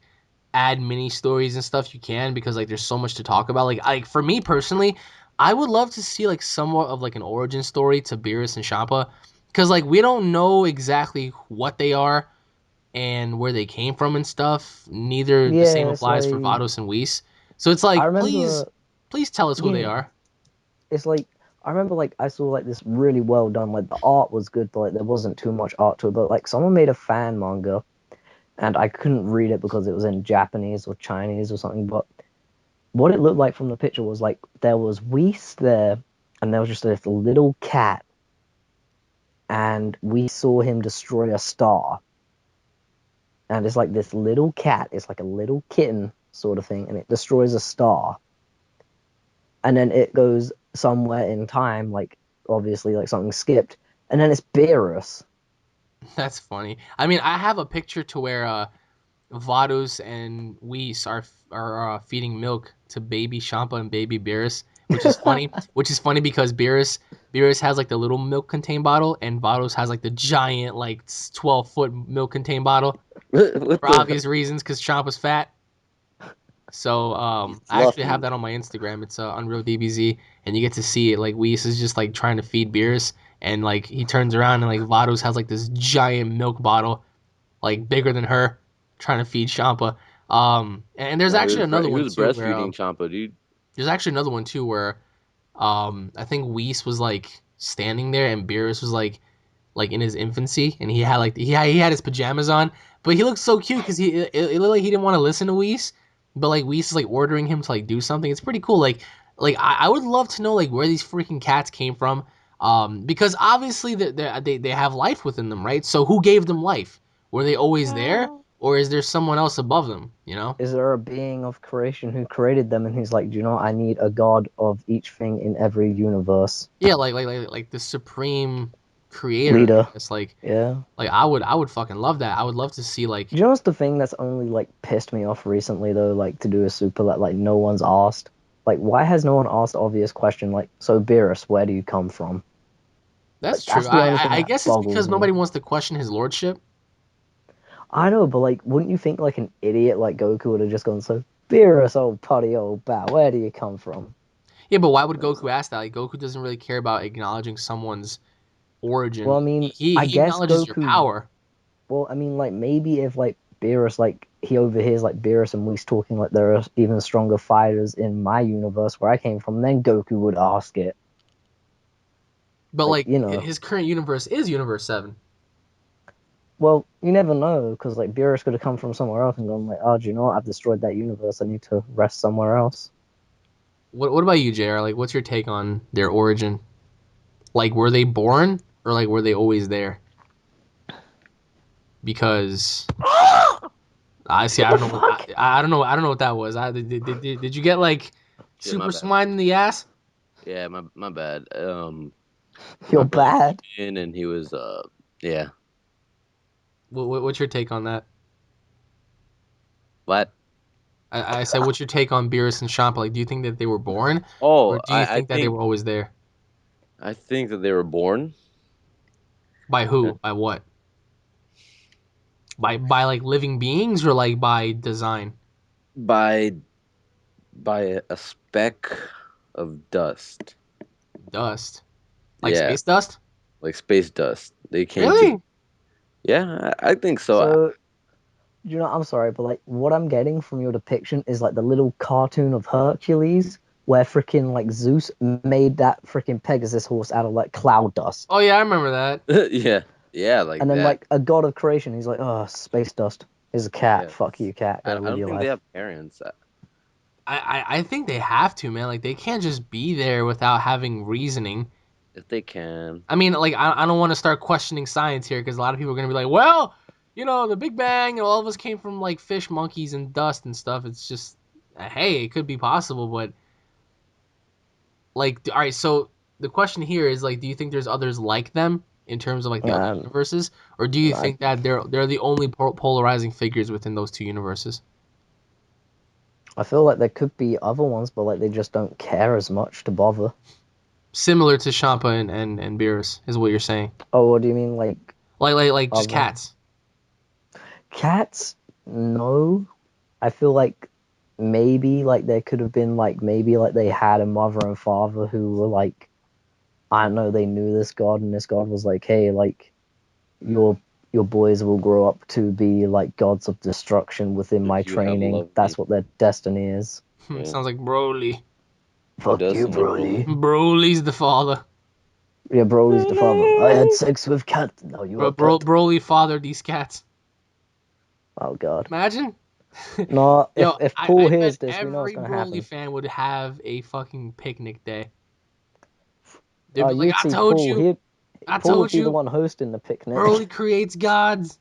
A: add mini stories and stuff, you can because like there's so much to talk about. Like for me personally, I would love to see like somewhat of like an origin story to Beerus and Champa because like we don't know exactly what they are and where they came from and stuff. Neither the same
B: Yeah, it's
A: applies for
B: like
A: Vados and Whis. So it's
B: I
A: like please
B: remember.
A: please tell us who they
B: Yeah,
A: are.
B: it's like I remember like I saw like this really well done. Like the art was good, but like there wasn't too much art to it. But like someone made a fan manga, and I couldn't read it because it was in Japanese or Chinese or something. But what it looked like from the picture was like there was Whis there, and there was just this little cat, and we saw him destroy a star. And it's like this little cat, it's like a little kitten sort of thing, and it destroys a star. And then it goes somewhere in time, like obviously like something skipped, and then it's Beerus.
A: That's funny. I mean, I have a picture to where Vados and Whis are feeding milk to baby Champa and baby Beerus, which is funny. Which is funny because Beerus has like the little milk contained bottle, and Vados has like the giant like 12-foot milk contained bottle
C: What
A: for
C: the?
A: obvious reasons because Champa's fat. So
C: He's
A: I actually have
C: fluffy.
A: that on my Instagram. It's Unreal DBZ, and you get to see it. Like Whis is just like trying to feed Beerus, and like he turns around and like Vados has like this giant milk bottle like bigger than her, trying to feed Champa. And there's
C: No,
A: actually another
C: he
A: one
C: was
A: too where
C: breastfeeding Champa, dude.
A: there's actually another one too where I think Whis was like standing there and Beerus was like in his infancy and he had his pajamas on, but he looked so cute because it looked like he didn't want to listen to Whis, but like Whis is like ordering him to like do something. It's pretty cool. Like I would love to know like where these freaking cats came from. Because obviously they have life within them, right? So who gave them life? Were they always there, or is there someone else above them? You know?
B: Is there a being of creation who created them and who's like, do you know what? I need a god of each thing in every universe?
A: Yeah, like the supreme creator, I
B: Leader.
A: guess.
B: Yeah.
A: Like I would fucking love that. I would love to see like
B: Do you know what's the thing that's only like pissed me off recently though, like to do a super that like no one's asked? Like why has no one asked the obvious question like, so Beerus, where do you come from?
A: that's
B: Like
A: true.
B: that's the only thing
A: I
B: that
A: guess it's
B: boggles
A: because
B: me.
A: nobody wants to question his lordship.
B: I know, but like wouldn't you think like an idiot like Goku would have just gone, so Beerus, old putty old bow, where do you come from?
A: Yeah, but why would Goku ask that? Like Goku doesn't really care about acknowledging someone's
B: Well,
A: origin.
B: I mean,
A: He
B: I
A: he
B: guess
A: acknowledges your
B: Goku.
A: power.
B: Well, I mean, like maybe if like Beerus, like he overhears like Beerus and Whis talking like there are even stronger fighters in my universe where I came from, then Goku would ask it.
A: But
B: Like
A: like
B: you know,
A: his current universe is Universe 7.
B: well, you never know because like Beerus could have come from somewhere else and gone like, oh, do you know what? I've destroyed that universe. I need to rest somewhere else.
A: What about you, JR? Like what's your take on their origin? Like were they born or like were they always there? Because I see.
B: What
A: I
B: the
A: don't know what
B: fuck?
A: I don't know. I don't know what that was. Did you get like
C: Shit, my
A: super
C: bad.
A: swine in the ass?
C: Yeah, my bad. My
B: You're
C: brother
B: bad.
C: came in and he was yeah.
A: What's your take on that?
C: What?
A: I said, what's your take on Beerus and Champa? Like, do you think that they were born, or
C: Oh,
A: do you think that they were always there?
C: I think that they were born
A: By who? By what? By like living beings or like by design?
C: by a speck of dust.
A: Dust, like
C: Yeah,
A: space dust?
C: like space dust. They came to.
A: Really?
C: Yeah, I think so.
B: So you know, I'm sorry, but like what I'm getting from your depiction is like the little cartoon of Hercules where freaking like Zeus made that freaking Pegasus horse out of like cloud dust.
A: Oh yeah, I remember that.
C: Yeah, yeah, like
B: And then
C: that.
B: like a god of creation, he's like, oh, space dust. Here's a cat.
C: Yeah.
B: Fuck you, cat. Go
C: I
B: live
C: don't
B: your
C: think they
B: life.
C: have parents.
A: I think they have to, man. Like they can't just be there without having reasoning.
C: If they can.
A: I mean, like I don't want to start questioning science here because a lot of people are gonna be like, well, the Big Bang, all of us came from like fish, monkeys, and dust and stuff. It's just, hey, it could be possible, but like, all right. So the question here is like, do you think there's others like them in terms of like the other
B: Um,
A: universes, or do you
B: I,
A: think that they're the only polarizing figures within those two universes?
B: I feel like there could be other ones, but like they just don't care as much to bother.
A: Similar to Champa and Beerus is what you're saying.
B: Oh, what do you mean, like
A: Like just
B: other
A: cats.
B: cats? No, I feel like maybe like there could have been like maybe like they had a mother and father who were like, I don't know, they knew this god and this god was like, hey, like your your boys will grow up to be like gods of destruction within my
C: But you have
B: training.
C: loved
B: That's
C: me.
B: what their destiny is.
C: Yeah,
A: Sounds like Broly.
C: it
B: Fuck
C: does
B: you,
C: sound like Broly.
B: Broly.
A: Broly's the father.
B: Yeah, Broly's the father. I had sex with cat. No, you are cut.
A: Broly fathered these cats.
B: Oh god.
A: Imagine.
B: No,
A: Yo,
B: if Paul
A: I bet
B: hears this, we know what's
A: every
B: gonna
A: Broly
B: happen.
A: fan would have a fucking picnic day. They'd be
B: You
A: like,
B: would see Paul.
A: I
B: Paul would
A: told
B: be the
A: you,
B: one hosting the picnic.
A: Broly creates gods.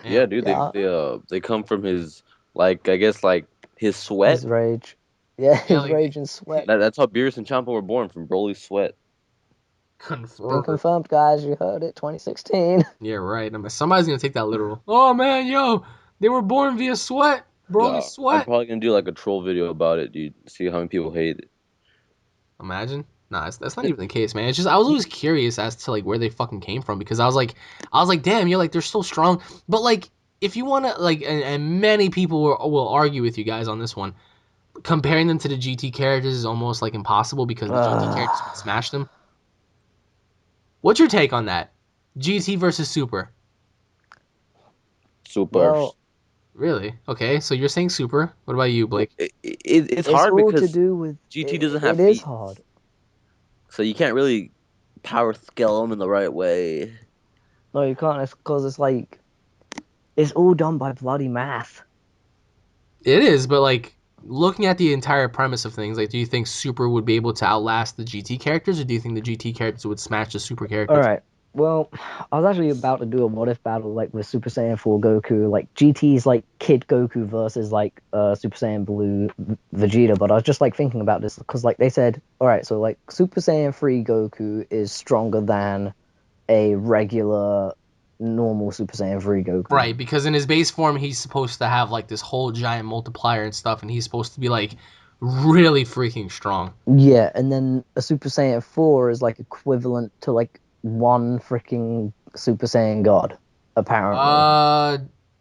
C: Yeah,
A: Damn.
C: dude,
B: Yeah,
C: they come from his like I guess like his sweat.
B: his rage. Yeah,
A: Yeah,
B: his
A: like
B: rage and sweat.
C: That's how Beerus and Champa were born from Broly's sweat.
B: It's been
A: confirmed.
B: confirmed, guys. You heard it. 2016.
A: Yeah, right. I mean, somebody's gonna take that literal. Oh man, yo, they were born via sweat. Broly
C: Yeah, I'm
A: sweat.
C: probably gonna do like a troll video about it, dude. See how many people hate it.
A: Imagine. Nah, that's not even the case, man. It's just I was always curious as to like where they fucking came from because I was like, damn, you're like they're so strong. But like, if you wanna like, and many people will argue with you guys on this one. Comparing them to the GT characters is almost like impossible because the GT characters would smash them. What's your take on that? GT versus Super.
C: Super.
B: Well,
A: Really? Okay, so you're saying Super. What about you, Blake?
C: It's
B: it's
C: hard
B: all to
C: because
B: do with.
C: GT doesn't have
B: It is
C: feet,
B: hard.
C: so you can't really power scale them in the right way.
B: No, you can't. It's because it's like it's all done by bloody math.
A: It is, but like looking at the entire premise of things, like do you think Super would be able to outlast the GT characters, or do you think the GT characters would smash the Super
B: All
A: characters?
B: right. Well, I was actually about to do a what if battle like with Super Saiyan 4 Goku, like GT's like Kid Goku versus like Super Saiyan Blue Vegeta, but I was just like thinking about this because like they said, all right, so like Super Saiyan 3 Goku is stronger than a regular normal Super Saiyan 3 Goku.
A: Right, because in his base form, he's supposed to have like this whole giant multiplier and stuff, and he's supposed to be like really freaking strong.
B: Yeah, and then a Super Saiyan 4 is like equivalent to like one freaking Super Saiyan God, apparently.
A: Uh,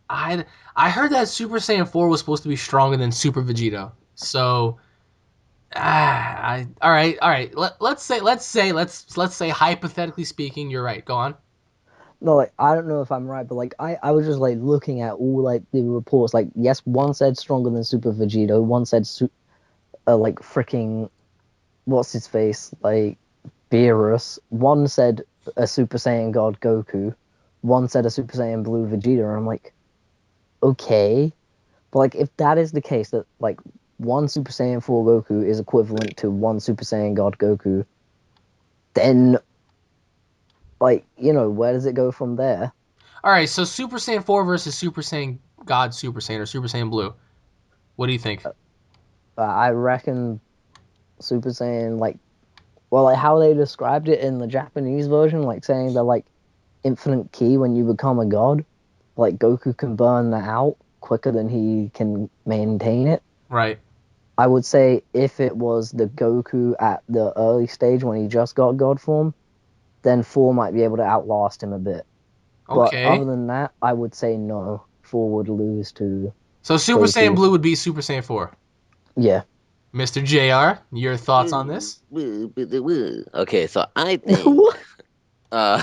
A: I I heard that Super Saiyan 4 was supposed to be stronger than Super Vegeta. So, I all right. Let's say hypothetically speaking, you're right. Go on.
B: No, like I don't know if I'm right, but like I was just like looking at all like the reports. Like yes, one said stronger than Super Vegito, one said like freaking what's his face like Beerus. One said a Super Saiyan God Goku. One said a Super Saiyan Blue Vegeta, and I'm like, okay, but like if that is the case, that like one Super Saiyan 4 Goku is equivalent to one Super Saiyan God Goku, then like where does it go from there?
A: All right, so Super Saiyan 4 versus Super Saiyan God Super Saiyan or Super Saiyan Blue. What do you think?
B: I reckon Super Saiyan like well, like how they described it in the Japanese version, like saying they're like infinite ki when you become a god. Like Goku can burn that out quicker than he can maintain it.
A: Right.
B: I would say if it was the Goku at the early stage when he just got god form, then 4 might be able to outlast him a bit. But other
A: Okay.
B: than that, I would say no. 4 would lose to
A: So Super Saiyan
B: Goku.
A: Blue would be Super Saiyan 4.
B: Yeah.
A: Mr. JR, your thoughts on this?
C: Okay, so I think
B: What?
C: uh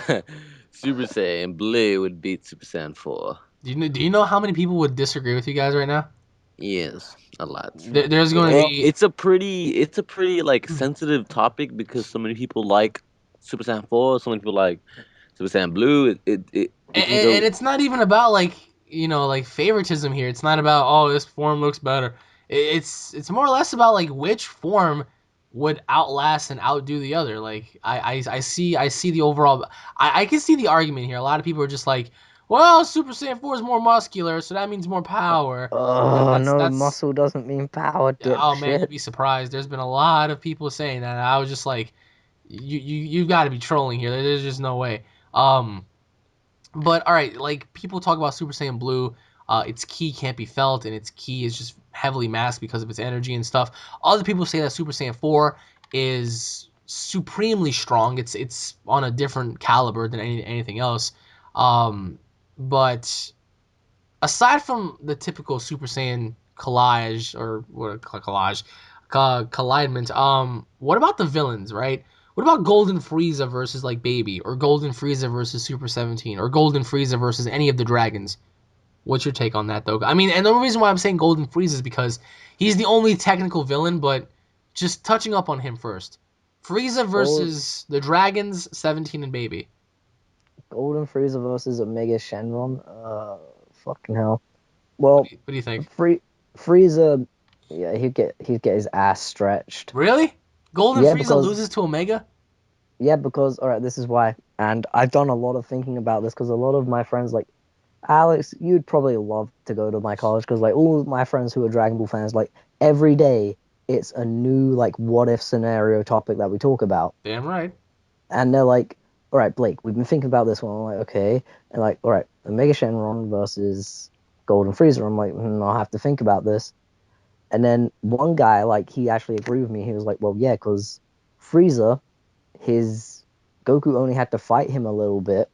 C: Super Saiyan Blue would beat Super Saiyan 4.
A: Do you know how many people would disagree with you guys right now?
C: Yes, a lot.
A: There's going to
B: Well,
A: be
C: It's a pretty like sensitive topic because so many people like Super Saiyan 4, so many people like Super Saiyan Blue. It can
A: and
C: go.
A: it's not even about like like favoritism here. It's not about oh this form looks better. It's more or less about like which form would outlast and outdo the other. Like I see the overall. I can see the argument here. A lot of people are just like, well, Super Saiyan 4 is more muscular, so that means more power.
B: oh no,
A: That's
B: muscle doesn't mean power,
A: oh man,
B: dipshit.
A: you'd be surprised. There's been a lot of people saying that. And I was just like, you've got to be trolling here. There's just no way. But all right, like people talk about Super Saiyan Blue, its key can't be felt, and its key is just heavily masked because of its energy and stuff. Other people say that Super Saiyan 4 is supremely strong. It's on a different caliber than anything else. But aside from the typical Super Saiyan collage or what collage collidement, what about the villains, right? What about Golden Frieza versus like Baby, or Golden Frieza versus Super 17, or Golden Frieza versus any of the dragons? What's your take on that, though? I mean, and the only reason why I'm saying Golden Frieza is because he's the only technical villain, but just touching up on him first. Frieza
B: Gold,
A: versus the dragons, 17 and Baby.
B: Golden Frieza versus Omega Shenron. Fucking hell. Well,
A: What do you think?
B: Frieza, yeah, he'd get his ass stretched.
A: Really? Golden
B: Yeah,
A: Frieza
B: because
A: loses to Omega?
B: all right, this is why. And I've done a lot of thinking about this because a lot of my friends, like Alex, you'd probably love to go to my college because like all of my friends who are Dragon Ball fans, like every day it's a new like what if scenario topic that we talk about.
A: Damn right.
B: And they're like, all right, Blake, we've been thinking about this one. I'm like, okay. And like, all right, Omega Shenron versus Golden Freezer. I'm like, I'll have to think about this. And then one guy, like, he actually agreed with me. He was like, well, yeah, because Frieza, his Goku only had to fight him a little bit.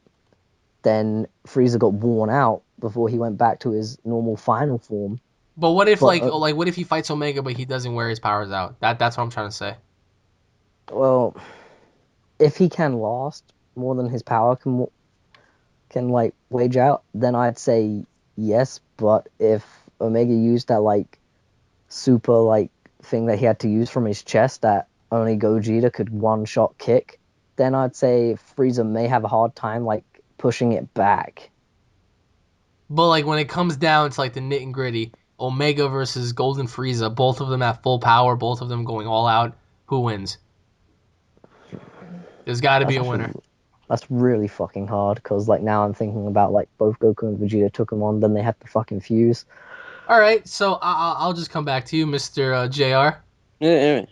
B: Then Frieza got worn out before he went back to his normal final form.
A: But what if
B: But
A: what if he fights Omega but he doesn't wear his powers out? That's what I'm trying to say.
B: well, if he can last more than his power can like wage out, then I'd say yes. But if Omega used that like super like thing that he had to use from his chest that only Gogeta could one shot kick, then I'd say Frieza may have a hard time like pushing it back.
A: But like when it comes down to like the nit and gritty, Omega versus Golden Frieza, both of them at full power, both of them going all out, who wins? There's got to be
B: That's
A: a
B: actually
A: winner.
B: that's really fucking hard because like now I'm thinking about like both Goku and Vegeta took him on, then they had to fucking fuse.
A: All right, so I'll just come back to you, Mr. JR.
C: Yeah, anyway,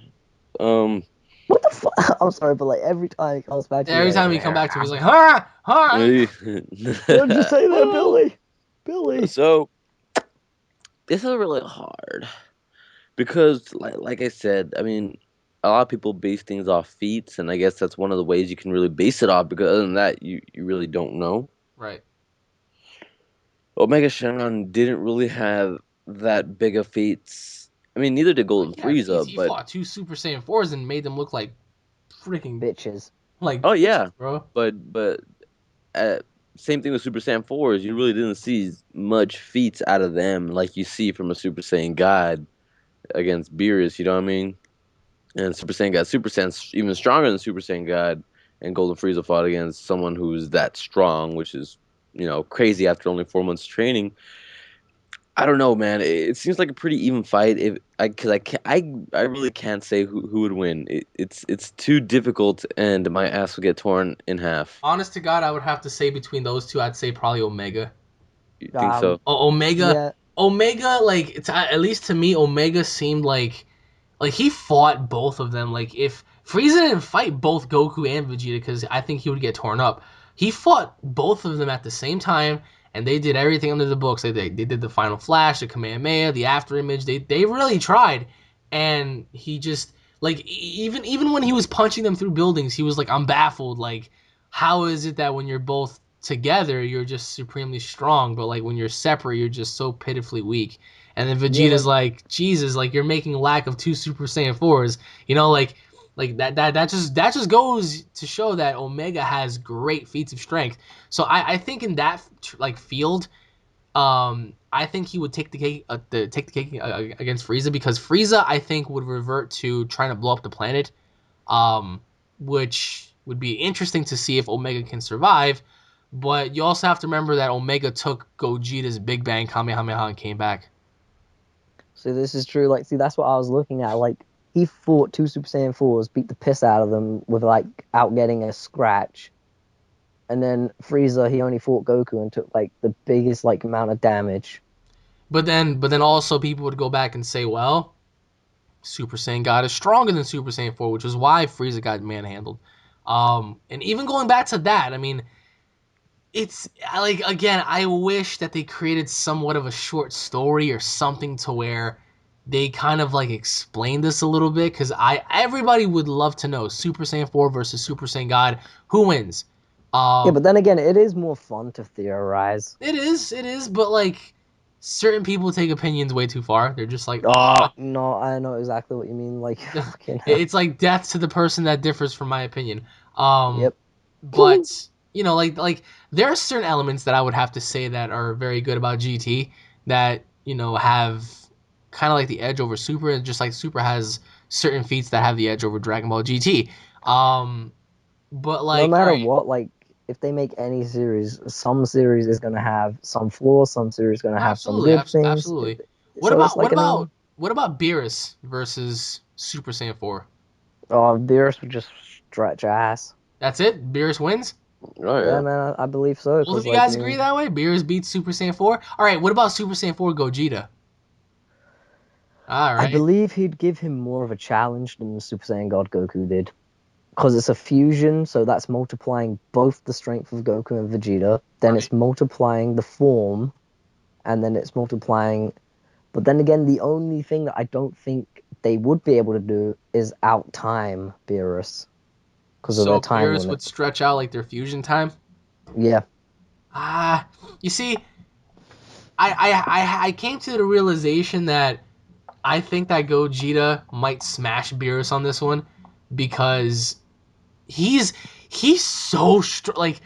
C: um,
B: What the fuck? I'm sorry, but like every time it comes back to me,
A: Every
B: like,
A: time you come back to me, he's like, huh, huh.
B: what did you say there,
A: Oh.
B: Billy? Billy.
C: so this is really hard because, like I said, I mean, a lot of people base things off feats, and I guess that's one of the ways you can really base it off. Because other than that, you really don't know.
A: Right.
C: Omega Shenron didn't really have that big of feats. I mean, neither did
A: Like
C: Golden
A: he had feats.
C: Frieza,
A: He
C: but
A: fought two Super Saiyan 4s and made them look like freaking
B: Bitches.
A: like
C: oh
A: bitches,
C: yeah,
A: bro.
C: but uh, same thing with Super Saiyan 4s. You really didn't see much feats out of them like you see from a Super Saiyan God against Beerus. You know what I mean? And Super Saiyan God, Super Saiyan's even stronger than Super Saiyan God, and Golden Frieza fought against someone who's that strong, which is crazy after only 4 months training. I don't know, man. It seems like a pretty even fight. If I, because I can't, I really can't say who would win. It's too difficult, and my ass would get torn in half.
A: Honest to God, I would have to say between those two, I'd say probably Omega.
C: You think
B: Um,
C: so?
A: Omega,
B: yeah,
A: Omega, like it's at least to me, Omega seemed like he fought both of them. Like if Frieza didn't fight both Goku and Vegeta because I think he would get torn up. He fought both of them at the same time, and they did everything under the books. They did the final flash, the Kamehameha, the after image. They really tried, and he just like even when he was punching them through buildings, he was like, I'm baffled. Like how is it that when you're both together, you're just supremely strong, but like when you're separate, you're just so pitifully weak. And then
B: yeah,
A: Vegeta's
B: like
A: like, Jesus, like you're making lack of two Super Saiyan 4s. You know, like that just goes to show that Omega has great feats of strength. So I think in that like field, I think he would take the cake against Frieza because Frieza I think would revert to trying to blow up the planet, um, which would be interesting to see if Omega can survive. But you also have to remember that Omega took Gogeta's Big Bang Kamehameha and came back.
B: so this is true. Like, see, that's what I was looking at. Like, he fought two Super Saiyan 4s, beat the piss out of them with like out getting a scratch. And then Frieza, he only fought Goku and took like the biggest like amount of damage.
A: But then also people would go back and say, well, Super Saiyan God is stronger than Super Saiyan 4, which is why Frieza got manhandled. And even going back to that, I mean, it's like again, I wish that they created somewhat of a short story or something to where they kind of like explain this a little bit because everybody would love to know Super Saiyan 4 versus Super Saiyan God, who wins?
B: Yeah, but then again, it is more fun to theorize.
A: It is, but like certain people take opinions way too far. They're just like,
B: Oh no, I know exactly what you mean. Like, fucking hell.
A: it's like death to the person that differs from my opinion. Um,
B: Yep.
A: but like there are certain elements that I would have to say that are very good about GT that have kind of like the edge over Super, and just like Super has certain feats that have the edge over Dragon Ball GT. But
B: No
A: like, all
B: matter
A: right,
B: what, like if they make any series, some series is gonna have some flaws, some series is gonna have some
A: absolutely,
B: good things.
A: absolutely. What
B: So it's
A: about
B: like anyone.
A: what about Beerus versus Super Saiyan 4?
B: Oh, Beerus would just stretch ass.
A: That's it. Beerus wins.
C: Oh
B: Yeah,
C: yeah.
B: man, I believe so.
A: Both of
B: Cause
A: you
B: like, I
A: guys agree
B: mean,
A: that way? Beerus beats Super Saiyan 4? All right, what about Super Saiyan 4 Gogeta? All
B: I
A: right.
B: believe he'd give him more of a challenge than the Super Saiyan God Goku did. Because it's a fusion, so that's multiplying both the strength of Goku and Vegeta. Then
A: Right.
B: it's multiplying the form, and then it's multiplying. But then again, the only thing that I don't think they would be able to do is out time Beerus because of their
A: So
B: time
A: Beerus
B: limit.
A: would stretch out like their fusion time?
B: Yeah,
A: Ah, you see, I came to the realization that I think that Gogeta might smash Beerus on this one because he's he's so strong. Like,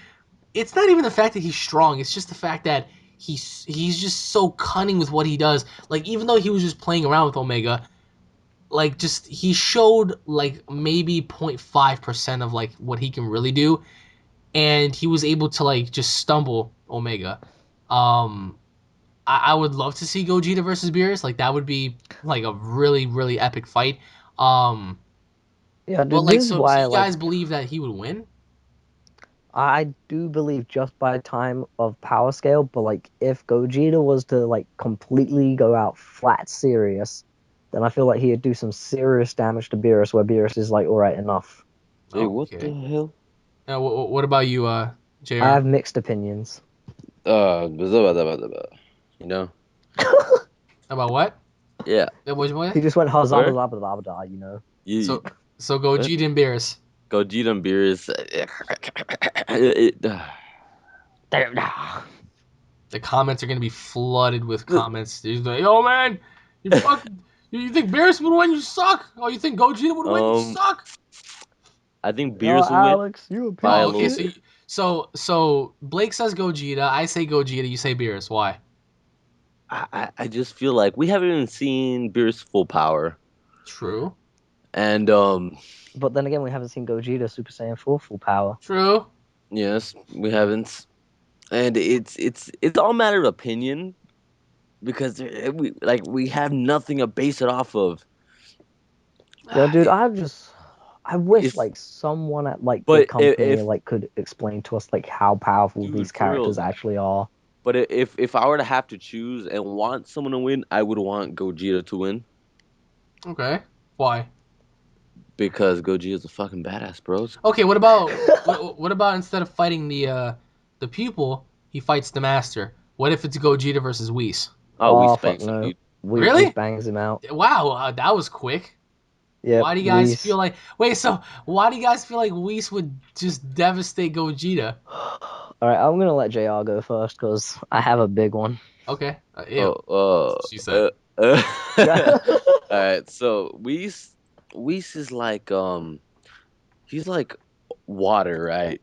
A: it's not even the fact that he's strong. It's just the fact that he's just so cunning with what he does. Like, even though he was just playing around with Omega, like, just he showed like maybe 0.5% of like what he can really do, and he was able to like just stumble Omega. Um, I would love to see Gogeta versus Beerus. Like, that would be like a really really epic fight. Um,
B: yeah,
A: but
B: dude.
A: like,
B: This is
A: so
B: why,
A: you
B: like,
A: guys believe that he would win?
B: I do believe just by time of power scale, but like, if Gogeta was to like completely go out flat serious, then I feel like he'd do some serious damage to Beerus, where Beerus is like, all right, enough.
C: Hey, what the
A: Okay.
C: hell?
A: What about you,
B: I
A: Jr.?
B: have mixed opinions.
C: Blah, blah, blah, blah, blah. You know?
A: About what?
C: Yeah.
A: What?
B: He just went
C: Where?
B: hazabadabadabada, you know.
C: You
A: So so
C: what?
A: Gogeta and Beerus.
C: Gogeta and Beerus.
A: The comments are gonna be flooded with comments. He's like, "Yo, man, you fucking, you think Beerus would win? You suck. Oh, you think Gogeta would win? You
C: um,
A: suck."
C: I think
B: Oh,
C: Beerus will win
B: Alex, you a
C: by
B: piece
C: a
A: Oh,
B: of
A: okay.
C: little
B: shit.
C: bit.
A: So Blake says Gogeta. I say Gogeta. You say Beerus. Why?
C: I just feel like we haven't even seen Beerus full power,
A: True.
C: and
B: But then again, we haven't seen Gogeta Super Saiyan 4 full power.
A: True.
C: yes, we haven't, and it's all a matter of opinion because we have nothing to base it off of.
B: Yo, dude,
A: It-
B: I wish
C: It's
B: like someone at like the
C: but
B: company like could explain to us like how powerful these
C: dude, for real.
B: characters actually are.
C: But if I were to have to choose and want someone to win, I would want Gogeta to win
A: okay. Why?
C: because Gogeta's a fucking badass, bros.
A: Okay. What about instead of fighting the pupil, he fights the master? What if it's Gogeta versus Whis?
C: Oh, we
B: Oh fuck
C: spanked some
B: no,
C: dude.
B: we
A: Really?
B: bangs him out.
A: Wow, that was quick.
B: Yep,
A: Why do you guys
B: we.
A: feel like wait? So why do you guys feel like Whis would just devastate Gogeta?
B: All right, I'm gonna let JR go first because I have a big one.
A: Okay, ew.
C: Oh,
A: That's what she said.
C: all right. So Whis is like he's like water, right?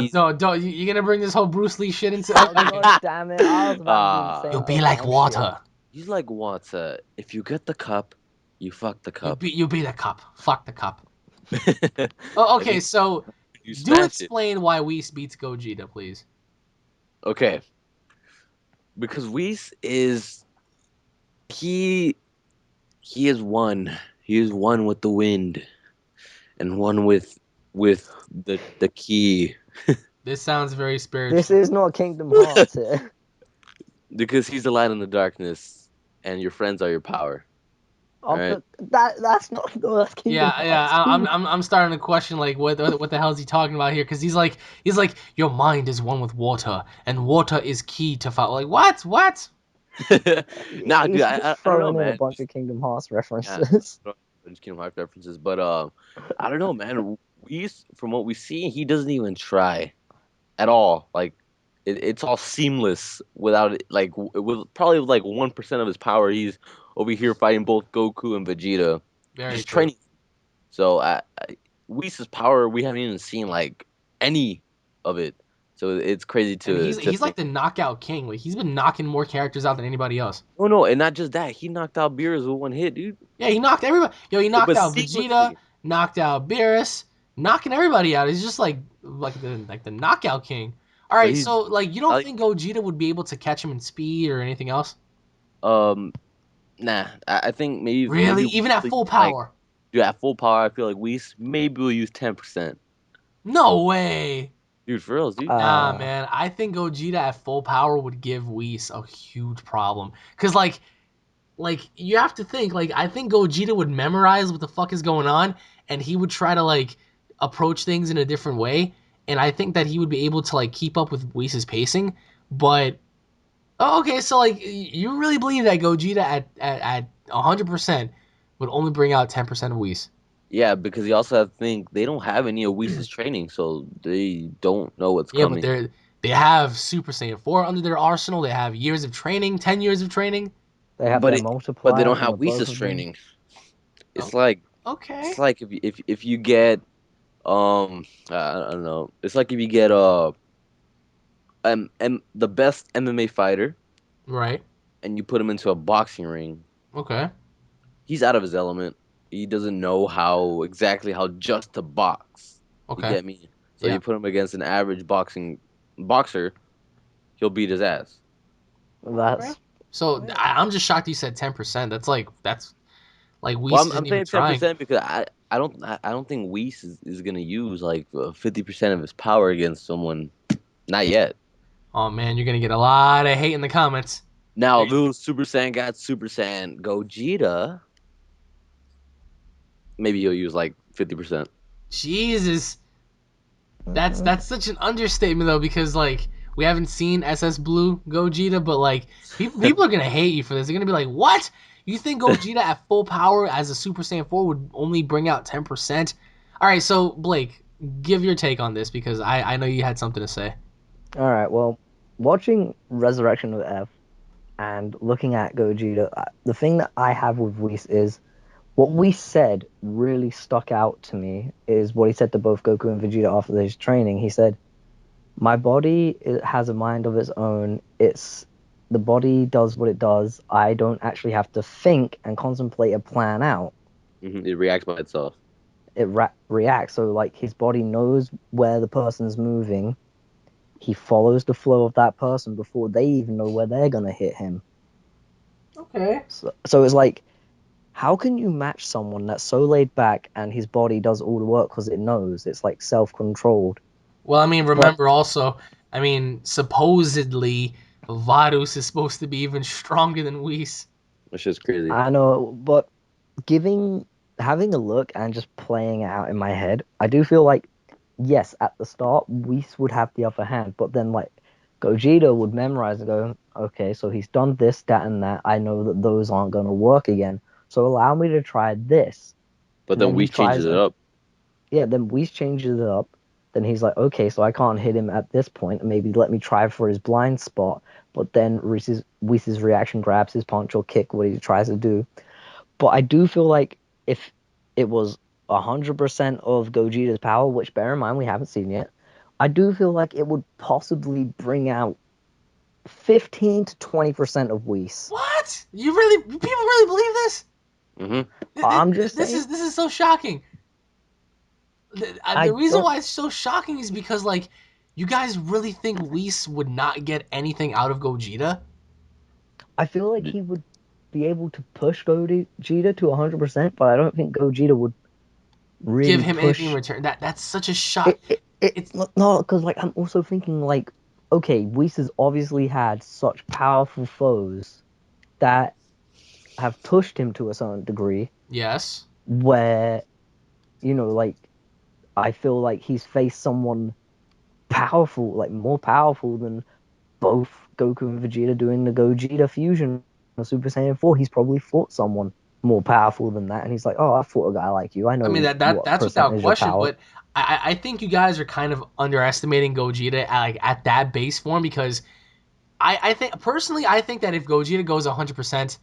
C: He's
A: No, don't you're gonna bring this whole Bruce Lee shit into?
B: Oh
A: Okay,
B: god damn it! I was about to do the
A: you'll
B: same
C: ah,
A: be
B: thing.
A: like
B: Oh shit.
A: water.
C: he's like water. If you get the cup, you fuck the cup.
A: You be the cup. Fuck the cup. Oh,
C: and
A: okay. So
C: you
A: do
C: smash it.
A: explain why Whis beats Gogeta, please.
C: Okay, because Whis is he he is one. He is one with the wind and one with the key
A: This sounds very
B: This
A: spiritual.
B: is not Kingdom Hearts here.
C: because he's the light in the darkness and your friends are your power. All
B: Oh,
C: right.
B: but that's not no, that's Kingdom
A: Yeah.
B: Hearts too.
A: I'm starting to question like what the hell is he talking about here? Because he's like your mind is one with water, and water is key to fight. Like what? What?
C: Nah, dude,
B: He's just
C: I don't know,
B: throwing in a
C: man.
B: bunch of Kingdom Hearts
C: Yeah,
B: references.
C: just Kingdom Hearts references, but I don't know, man. From what we see, he doesn't even try at all. Like, it's all seamless without it. Like, with probably like 1% of his power, he's over here fighting both Goku and Vegeta,
A: Very
C: just
A: true.
C: training. So, Whis' power, we haven't even seen like any of it. So it's crazy
A: And
C: to
A: he's like
C: think.
A: the knockout king. Like he's been knocking more characters out than anybody else.
C: Oh no, and not just that, he knocked out Beerus with one hit, dude.
A: Yeah, he knocked everybody. Yo, he knocked
C: But
A: out Vegeta,
C: seamlessly.
A: knocked out Beerus, knocking everybody out. He's just like the knockout king. All
C: But
A: right,
C: he's
A: so like you don't
C: like
A: think Gogeta would be able to catch him in speed or anything else?
C: um nah. I think
A: Really?
C: maybe we
A: Even at
C: will
A: full
C: use like
A: power?
C: dude at full power. I feel like maybe we'll use 10%.
A: No way.
C: Dude, for reals, dude.
A: Nah,
B: Uh,
A: man. I think Gogeta at full power would give Whis a huge problem. Cause like you have to think like I think Gogeta would memorize what the fuck is going on and he would try to like approach things in a different way and I think that he would be able to like keep up with Whis' pacing but oh, okay so like you really believe that Gogeta at 100% would only bring out 10% of Whis.
C: Yeah, because you also have to think they don't have any of Whis' training, so they don't know what's
A: Yeah, but
C: coming.
A: they have Super Saiyan 4 under their arsenal. They have years of training, 10 years of training.
B: they have
C: But
B: their
C: but they
B: multiplier
C: don't
B: on the
C: have
B: both
C: Whis'
B: of them.
C: training.
A: Oh,
C: It's like
A: okay.
C: it's like if you get I don't know. It's like if you get the best MMA fighter
A: Right.
C: and you put him into a boxing ring,
A: Okay.
C: he's out of his element. He doesn't know how just to box. You
A: Okay.
C: get me? So
A: Yeah.
C: you put him against an average boxer, he'll beat his ass.
A: Okay.
B: That's
A: So I'm just shocked you said 10%. That's like
C: Well,
A: Weiss
C: I'm
A: isn't even
C: saying ten
A: trying.
C: percent because I don't think Whis is gonna use like 50% of his power against someone. Not yet.
A: Oh man, you're gonna get a lot of hate in the comments.
C: Now,
A: You're
C: if it
A: gonna-
C: was Super Saiyan got Super Saiyan Gogeta, maybe he'll use like 50%.
A: Jesus,
B: mhm.
A: that's such an understatement though because like we haven't seen SS Blue Gogeta, but like people are gonna hate you for this. They're gonna be like, what? You think Gogeta at full power as a Super Saiyan 4 would only bring out 10%? All right, so Blake, give your take on this because I know you had something to say.
B: All right. Well, watching Resurrection of F and looking at Gogeta, the thing that I have with Whis is what we said really stuck out to me is what he said to both Goku and Vegeta after his training. He said, "My body it has a mind of its own. It's the body does what it does. I don't actually have to think and contemplate a plan out.
C: It reacts by itself.
B: It reacts. So like his body knows where the person's moving. He follows the flow of that person before they even know where they're gonna hit him.
A: Okay.
B: So it's like, how can you match someone that's so laid back and his body does all the work because it knows it's like self-controlled?
A: Well, I mean,
B: But
A: remember also, I mean, supposedly Varus is supposed to be even stronger than Whis.
C: It's just crazy.
B: I know, but giving having a look and just playing it out in my head, I do feel like yes, at the start Whis would have the upper hand, but then like Gogeta would memorize and go, okay, so he's done this, that, and that. I know that those aren't going to work again. So allow me to try this.
C: But
B: And
C: then
B: then he
C: Whis changes
B: tries
C: it up.
B: yeah, then Whis changes it up. Then he's like, okay, so I can't hit him at this point, and maybe let me try for his blind spot. But then Whis' reaction grabs his punch or kick, what he tries to do. But I do feel like if it was 100% of Gogeta's power, which bear in mind we haven't seen yet, I do feel like it would possibly bring out 15 to 20% of Whis.
A: What? People really believe this?
C: hmm
B: I'm just
A: This
B: saying,
A: is so shocking. The
B: I
A: reason
B: don't.
A: why it's so shocking is because like you guys really think Whis would not get anything out of Gogeta?
B: I feel like he would be able to push Gogeta to 100%, but I don't think Gogeta would
A: Give
B: really
A: him anything in
B: push
A: return. That's such a shock.
B: it
A: It's
B: no, because like I'm also thinking like, okay, Whis has obviously had such powerful foes that have pushed him to a certain degree
A: yes.
B: where, like I feel like he's faced someone powerful, like more powerful than both Goku and Vegeta doing the Gogeta fusion of Super Saiyan 4, he's probably fought someone more powerful than that, and he's like, "Oh, I fought a guy like you. I
A: I mean
B: know what
A: that's without
B: percentage of
A: question,
B: power."
A: but I think you guys are kind of underestimating Gogeta at that base form because I think personally I think that if Gogeta goes 100%,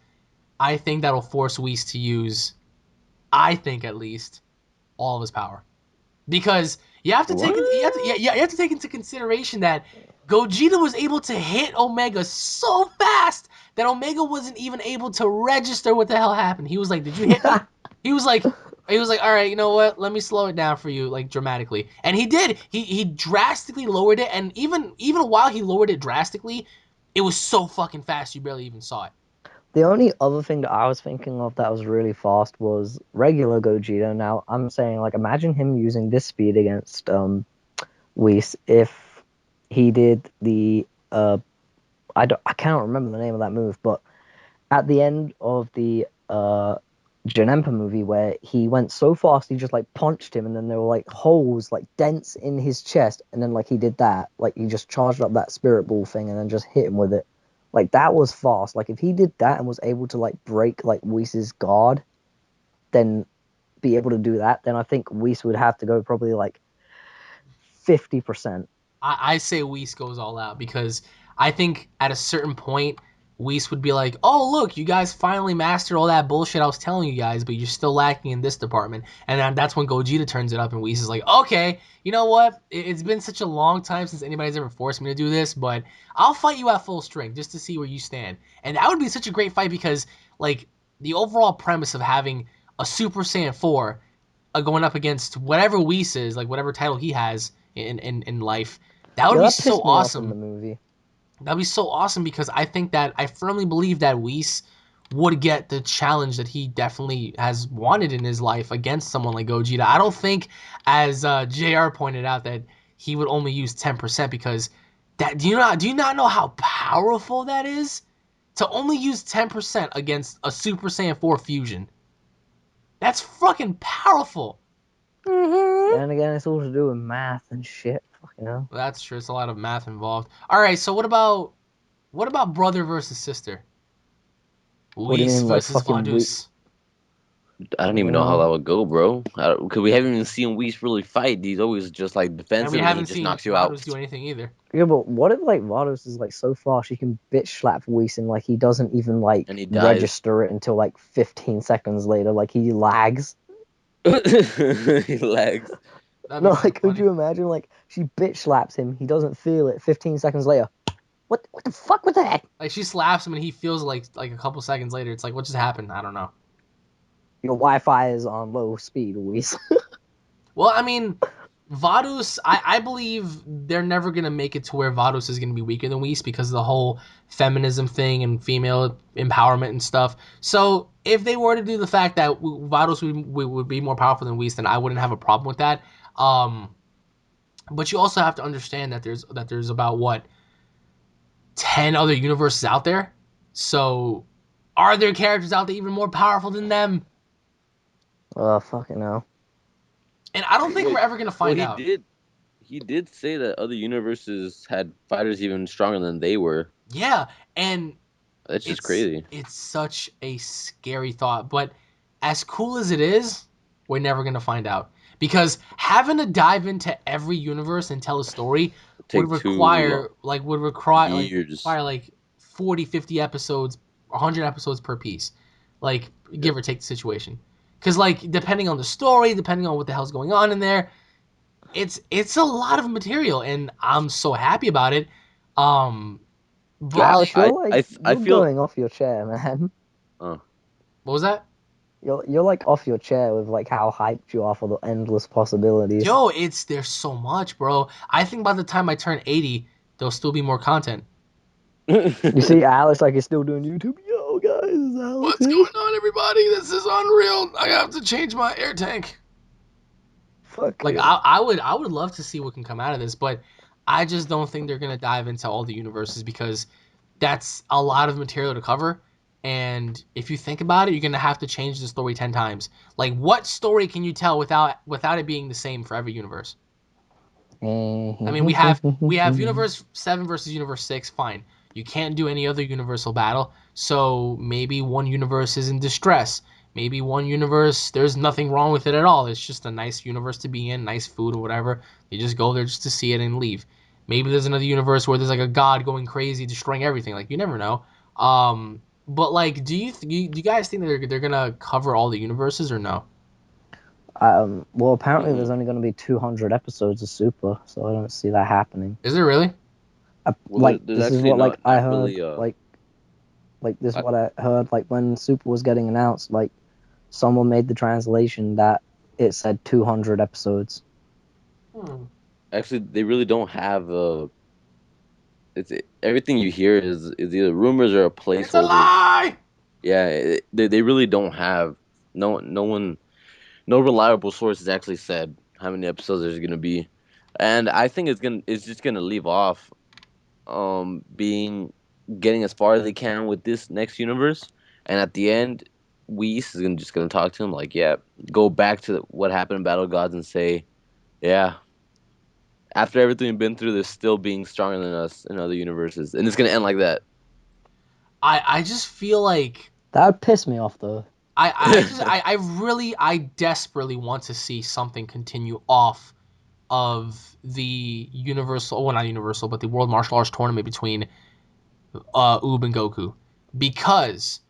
A: I think that'll force Whis to use, I think at least, all of his power. Because
C: What?
A: you have to take into consideration that Gogeta was able to hit Omega so fast that Omega wasn't even able to register what the hell happened. He was like, "Did you hit me?" He was like "All right, you know what? Let me slow it down for you like dramatically." And he did. He drastically lowered it, and even while he lowered it drastically, it was so fucking fast you barely even saw it.
B: The only other thing that I was thinking of that was really fast was regular Gogeta. Now, I'm saying, like, imagine him using this speed against Whis if he did the I cannot remember the name of that move, but at the end of the Janempa movie where he went so fast he just like punched him and then there were like holes, like dents in his chest, and then like he did that, like he just charged up that spirit ball thing and then just hit him with it. Like that was fast. Like if he did that and was able to like break like Whis' guard, then be able to do that, then I think Whis would have to go probably like 50%.
A: I say Whis goes all out because I think at a certain point, Whis would be like, "Oh, look, you guys finally mastered all that bullshit I was telling you guys, but you're still lacking in this department." And then that's when Gogeta turns it up, and Whis is like, "Okay, you know what? It's been such a long time since anybody's ever forced me to do this, but I'll fight you at full strength just to see where you stand." And that would be such a great fight because, like, the overall premise of having a Super Saiyan 4 going up against whatever Whis is, like whatever title he has in life, that would
B: Yeah,
A: be
B: that
A: so
B: pissed me off in the
A: awesome.
B: movie.
A: That'd be so awesome because I firmly believe that Whis would get the challenge that he definitely has wanted in his life against someone like Gogeta. I don't think, as Jr. pointed out, that he would only use 10% because that do you not know how powerful that is to only use 10% against a Super Saiyan 4 fusion? That's fucking powerful.
B: And again, it's all to do with math and shit. Fucking hell.
A: Well, that's true. It's a lot of math involved. All right, so what about brother versus sister?
B: What do you
A: Whis
B: mean, like
A: versus
B: fucking we?
A: Vadus.
C: I don't even know how
B: Well,
C: that would go, bro. Because we haven't even seen Whis really fight. He's always just like
A: And we
C: defensive, and then he
A: haven't
C: just
A: seen
C: knocks you out.
A: Vadus do anything either.
B: yeah, but what if like Vados is like so fast she can bitch slap Whis and like he doesn't even
C: And
B: like
C: he dies.
B: register it until like 15 seconds later, like he lags.
C: He lags.
A: That'd be
B: No,
A: kind of
B: like could
A: funny.
B: you imagine like she bitch slaps him, he doesn't feel it. 15 seconds later, what the fuck was that?
A: Like she slaps him and he feels like a couple seconds later. It's like what just happened? I don't know.
B: Your Wi-Fi is on low speed, Whis.
A: Well, I mean, Vadus, I believe they're never gonna make it to where Vadus is gonna be weaker than Whis because of the whole feminism thing and female empowerment and stuff. So if they were to do the fact that Vadus would be more powerful than Whis, then I wouldn't have a problem with that. Um, but you also have to understand that there's about what 10 other universes out there. So are there characters out there even more powerful than them?
B: Oh fucking hell.
A: And I don't think
C: Well,
A: we're ever gonna
C: well,
A: find out.
C: he did say that other universes had fighters even stronger than they were.
A: Yeah, and
C: That's just crazy.
A: it's such a scary thought, but as cool as it is, we're never going to find out because having to dive into every universe and tell a story
C: Take too long.
A: would require
C: Years.
A: 40, 50 episodes, 100 episodes per piece. Like
C: Yep.
A: give or take the situation. Cuz like depending on the story, depending on what the hell's going on in there, it's a lot of material and I'm so happy about it. Um but
C: Yeah,
B: Alex, you're like
C: I
B: you're
C: feel.
B: going off your chair, man.
C: Uh,
A: what was that?
B: You're like off your chair with like how hyped you are for the endless possibilities.
A: Yo, there's so much, bro. I think by the time I turn 80, there'll still be more content.
B: You see, Alex like is still doing YouTube. Yo, guys, it's Alex
A: What's
B: here.
A: going on, everybody? This is Unreal. I have to change my air tank.
B: Fuck
A: Like
B: it.
A: I would love to see what can come out of this, but I just don't think they're gonna dive into all the universes because that's a lot of material to cover. And if you think about it, you're gonna have to change the story 10 times. Like, what story can you tell without it being the same for every universe? I mean, we have Universe 7 versus Universe 6, fine. You can't do any other universal battle, so maybe one universe is in distress. Maybe one universe, there's nothing wrong with it at all. It's just a nice universe to be in, nice food or whatever. You just go there just to see it and leave. Maybe there's another universe where there's like a god going crazy, destroying everything. Like, you never know. But like, do you guys think that they're gonna cover all the universes or no?
B: Well, apparently
C: Mm.
B: there's only going to be 200 episodes of Super, so I don't see that happening.
A: Is there really?
C: Well,
B: Like
C: there's
B: this is
C: actually
B: what like
C: not
B: I
C: not
B: heard.
C: really
B: Like this is
C: I,
B: what I heard. Like when Super was getting announced, like someone made the translation that it said 200 episodes.
A: Hmm.
C: actually they really don't have it's everything you hear is either rumors or a
A: It's a
C: placeholder.
A: lie.
C: Yeah, they really don't have no one no reliable source has actually said how many episodes there's gonna be, and I think it's just gonna leave off being getting as far as they can with this next universe, and at the end, Whis is just gonna talk to him like, yeah, go back to what happened in Battle Gods and say, yeah, after everything we've been through, they're still being stronger than us in other universes, and it's gonna end like that.
A: I just feel like
B: That would piss me off though.
A: I really I desperately want to see something continue off of the universal, well, not universal, but the world martial arts tournament between Oob and Goku, because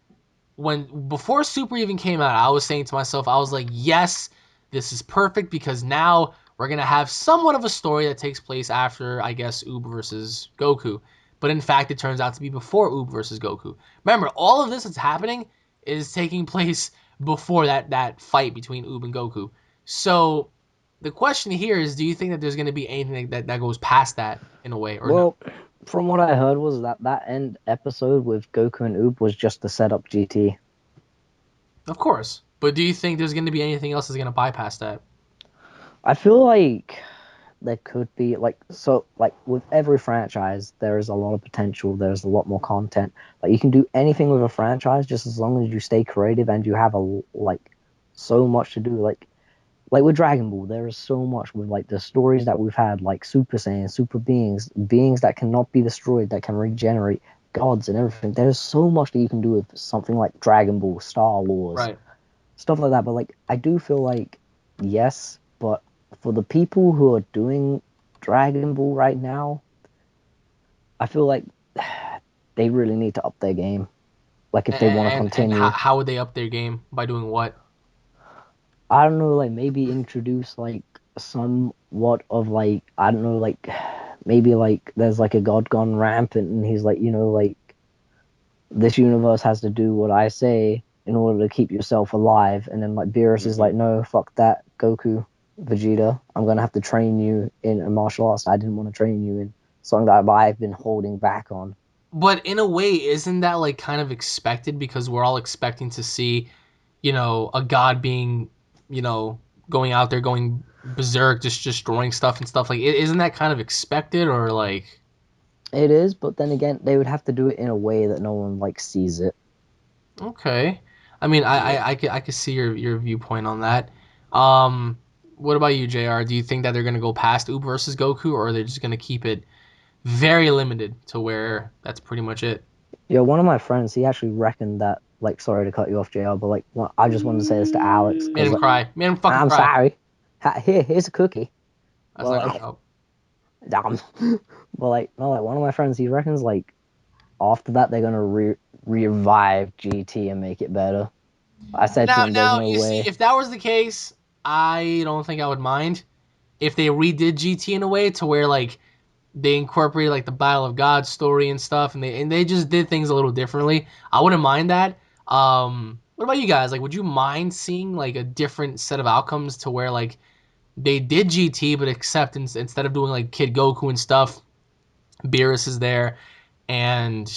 A: when before Super even came out, I was saying to myself, I was like, yes, this is perfect because now we're gonna have somewhat of a story that takes place after, I guess, Oob versus Goku. But in fact, it turns out to be before Oob versus Goku. Remember, all of this that's happening is taking place before that fight between Oob and Goku. So the question here is, do you think that there's gonna be anything that goes past that in a way, or no?
B: Well, from what I heard was that that end episode with Goku and Oob was just to set up GT.
A: Of course. But do you think there's gonna be anything else that's gonna bypass that?
B: I feel like there could be like with every franchise there is a lot of potential, there's a lot more content. Like you can do anything with a franchise just as long as you stay creative and you have like so much to do. Like with Dragon Ball there is so much with like the stories that we've had, like Super Saiyan, super beings that cannot be destroyed, that can regenerate, gods and everything. There's so much that you can do with something like Dragon Ball, Star Wars,
A: Right.
B: stuff like that. But like I do feel like yes, but for the people who are doing Dragon Ball right now, I feel like they really need to up their game. Like if they want to
A: And
B: continue,
A: how would they up their game by doing what?
B: I don't know, like maybe introduce like somewhat of like I don't know, like maybe like there's like a god gone rampant and he's like, like this universe has to do what I say in order to keep yourself alive. And then like Beerus is
C: Hmm.
B: like, no, fuck that, Goku, Vegeta. I'm gonna have to train you in a martial arts I didn't want to train you in. Something that I've been holding back on.
A: But in a way, isn't that like kind of expected because we're all expecting to see, a god being, you know, going out there going berserk, just destroying stuff and stuff like. Isn't that kind of expected or like?
B: It is, but then again, they would have to do it in a way that no one like sees it.
A: Okay, I mean,
C: Yeah.
A: I could see your viewpoint on that. Um, what about you, Jr.? Do you think that they're gonna go past Oob versus Goku, or are they just gonna keep it very limited to where that's pretty much it?
B: Yeah, one of my friends, he actually reckoned that. Like, sorry to cut you off, JR, but like, I just wanted to say this to Alex
A: Made
B: because
A: him
B: like,
A: cry. Made him fucking
B: I'm
A: cry.
B: sorry. Here's a cookie.
A: That's
B: But
A: not gonna
B: like,
A: help.
B: damn. But like, no, like one of my friends, he reckons like after that they're gonna revive GT and make it better. I said to
A: Now,
B: him, "There's
A: now
B: no
A: you see,
B: way."
A: if that was the case, I don't think I would mind if they redid GT in a way to where like they incorporated like the Battle of God story and stuff, and they just did things a little differently. I wouldn't mind that. What about you guys? Like, would you mind seeing like a different set of outcomes to where like they did GT, but except instead of doing like Kid Goku and stuff, Beerus is there, and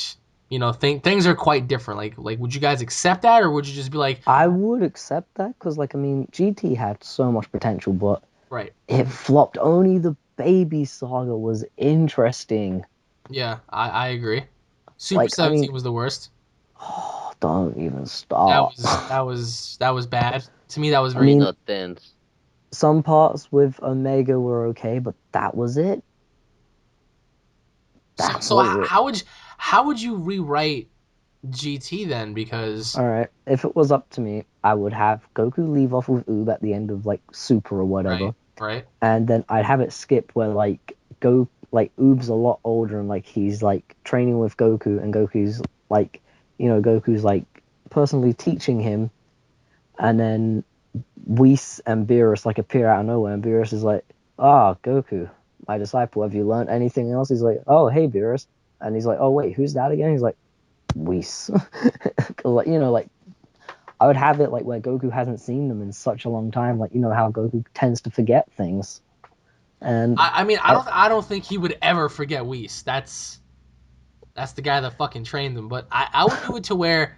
A: things are quite different. Like, would you guys accept that, or would you just be like,
B: I would accept that because, like, I mean, GT had so much potential, but
A: right?
B: it flopped. Only the baby saga was interesting.
A: Yeah, I agree. Super
B: Like, I mean,
A: 17 was the worst.
B: oh, don't even
A: That
B: start.
A: was that was that was bad. To me, that was
B: I
A: very.
B: mean,
C: Nothing.
B: some parts with Omega were okay, but that was it.
A: So
B: That
A: so
B: was it.
A: how would you rewrite GT then? Because
B: All right. If it was up to me, I would have Goku leave off with Oob at the end of like Super or whatever,
A: right, right.
B: and then I'd have it skip where like go like Oob's a lot older and like he's like training with Goku and Goku's like Goku's like personally teaching him, and then Whis and Beerus like appear out of nowhere, and Beerus is like, "Ah, Goku, my disciple, have you learned anything else?" He's like, "Oh, hey, Beerus," and he's like, "Oh, wait, who's that again?" He's like, "Whis," like like I would have it like where Goku hasn't seen them in such a long time, like how Goku tends to forget things, and
A: I mean, I
B: I,
A: don't think he would ever forget Whis. That's the guy that fucking trained him. But I would do it to where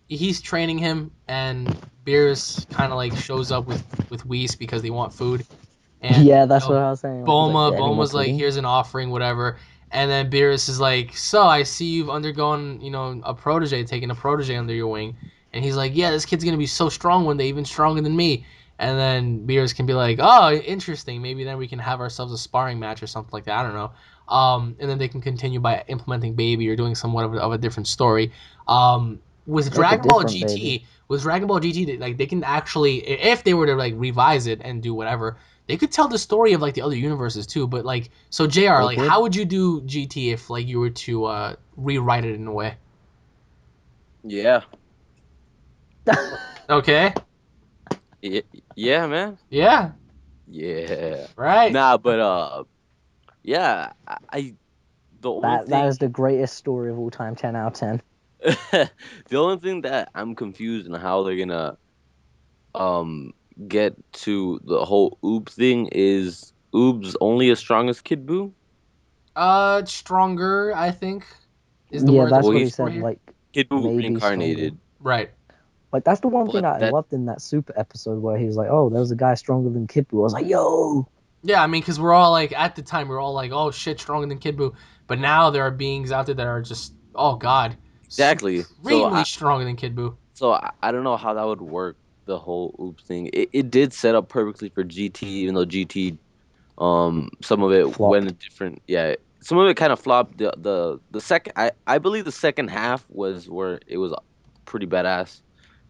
A: he's training him, and Beerus kind of like shows up with Whis because they want food, and
B: yeah, that's what I was saying. Like he's like, "Any more
A: Boma's like,
B: pudding?"
A: here's an offering, whatever. And then Beerus is like, so I see you've undergone, a protege, taking a protege under your wing. And he's like, yeah, this kid's gonna be so strong one day, even stronger than me. And then Beerus can be like, oh, interesting. Maybe then we can have ourselves a sparring match or something like that. I don't know. And then they can continue by implementing Baby or doing somewhat of a different story. With
B: Make a
A: Dragon Ball
B: different baby.
A: GT, like they can actually, if they were to like revise it and do whatever, they could tell the story of like the other universes too. But like, so JR,
B: They
A: like,
B: could.
A: how would you do GT if like you were to rewrite it in a way?
C: Yeah.
A: Okay.
C: Yeah, yeah, man.
A: Yeah.
C: Yeah.
A: Right.
C: Nah, but yeah, the only
B: That
C: thing
B: is the greatest story of all time. 10 out of 10.
C: the only thing that I'm confused in how they're gonna um get to the whole Oob thing is Oob's only as strong as Kid Buu?
A: Stronger, I think, is the
B: Yeah,
A: word that
B: that's
C: Well,
A: I'm
B: what
A: looking
B: he
C: he's
A: for
B: said.
A: here.
B: Like
C: Kid Buu
B: maybe stronger.
C: reincarnated,
A: Right.
B: Like that's the one thing
C: but
B: I
C: that
B: loved in that Super episode where he was like, "Oh, there was a guy stronger than Kid Buu." I was like, "Yo,
A: Yeah, I mean, because we're all like, at the time, we are all like, oh shit, stronger than Kid Buu. But now there are beings out there that are just, oh god,
C: exactly. So
A: supremely stronger than Kid Buu.
C: I don't know how that would work. The whole Oob thing. It did set up perfectly for GT, even though GT some of it went
B: flopped."
C: a different, yeah, some of it kind of flopped. The second, I believe the second half was where it was pretty badass,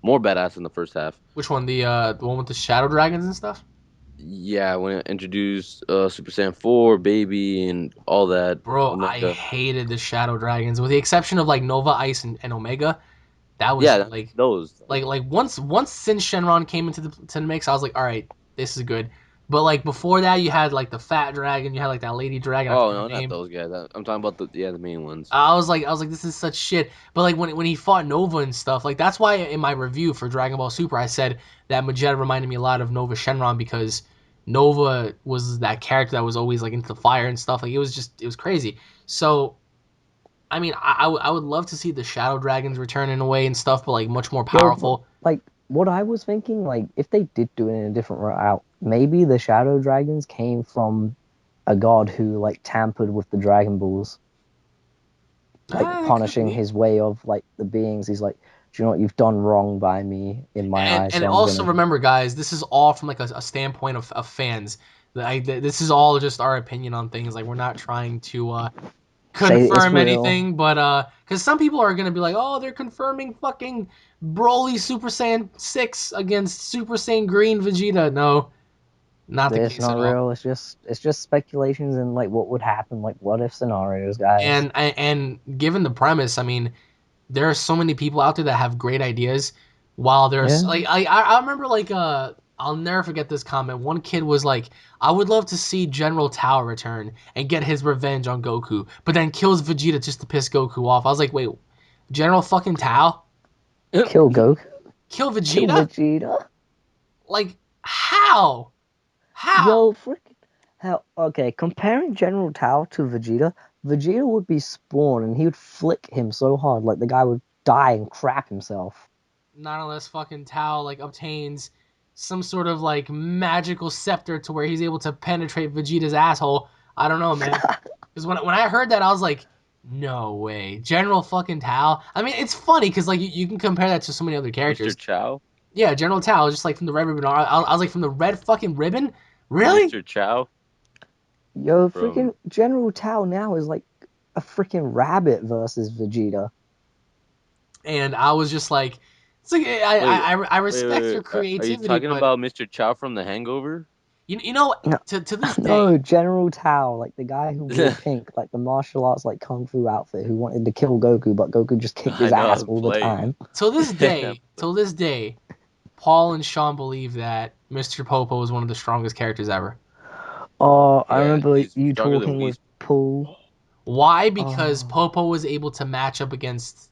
C: more badass than the first half.
A: Which one? The one with the shadow dragons and stuff?
C: Yeah, when it introduced Super Saiyan 4 baby and all that
A: Bro, I
C: Omega.
A: hated the shadow dragons, with the exception of like Nova, Ice, and Omega. That was
C: Yeah, those
A: like once Sin Shenron came into the mix, I was like, all right, this is good. But like before that, you had like the fat dragon, you had like that lady dragon, I
C: oh
A: forget her
C: no, not
A: name.
C: those guys. I'm talking about the main ones.
A: I was like, this is such shit. But like when he fought Nova and stuff, like that's why in my review for Dragon Ball Super, I said that Vegeta reminded me a lot of Nova Shenron, because Nova was that character that was always like into the fire and stuff. Like it was crazy. So I mean, I would love to see the Shadow Dragons return in a way and stuff, but like much more
B: Well, but,
A: powerful.
B: like what I was thinking, like if they did do it in a different route, maybe the Shadow Dragons came from a god who like tampered with the Dragon Balls, like
A: Ah, it could
B: punishing
A: be.
B: his way of like the beings. He's like, "Do you know what? You've done wrong by me in my
A: And
B: eyes,
A: and
B: so I'm
A: also
B: gonna
A: remember, guys, this is all from like a standpoint of fans. Like this is all just our opinion on things. Like we're not trying to
B: say it's
A: confirm
B: real."
A: anything, but because some people are gonna be like, oh, they're confirming fucking Broly Super Saiyan 6 against Super Saiyan Green Vegeta. No, not the
B: It's
A: case
B: not
A: at all.
B: real. It's just speculations and like what would happen, like what if scenarios, guys.
A: And given the premise, I mean, there are so many people out there that have great ideas. While there's
B: Yeah.
A: like I remember like I'll never forget this comment. One kid was like, I would love to see General Tao return and get his revenge on Goku, but then kills Vegeta just to piss Goku off. I was like, wait, General fucking Tao
B: Kill Goku.
A: kill
B: Kill
A: Vegeta?
B: Vegeta.
A: Like how? How?
B: Yo, freaking hell. Okay, comparing General Tao to Vegeta, Vegeta would be Spawn and he would flick him so hard, like the guy would die and crap himself.
A: Not unless fucking Tao like obtains some sort of like magical scepter to where he's able to penetrate Vegeta's asshole. I don't know, man. Because when I heard that, I was like, no way, General fucking Tao. I mean, it's funny because like you can compare that to so many other
C: Mr.
A: characters.
C: Chow.
A: Yeah, General Tao, just like from the Red Ribbon. I was like, from the Red fucking Ribbon? Really?
C: Mr. Chow
B: Yo,
C: from
B: freaking General Tao now is like a freaking rabbit versus Vegeta.
A: And I was just like, it's like
C: wait,
A: I respect your
C: Are you
A: creativity,
C: talking
A: but
C: about Mr. Chow from The Hangover?
A: you know,
B: No,
A: to this day,
B: no, General Tao, like the guy who wore pink, like the martial arts like kung fu outfit, who wanted to kill Goku, but Goku just kicked
C: I
B: his
C: know
B: ass
C: I'm
B: all the
C: playing.
B: time.
A: till this day, Paul and Sean believe that Mr. Popo is one of the strongest characters ever.
B: Oh, I
C: Yeah,
B: remember
C: he's
B: you
C: stronger than
B: talking
C: Whis.
B: with Paul.
A: Why? Because
B: Oh,
A: Popo was able to match up against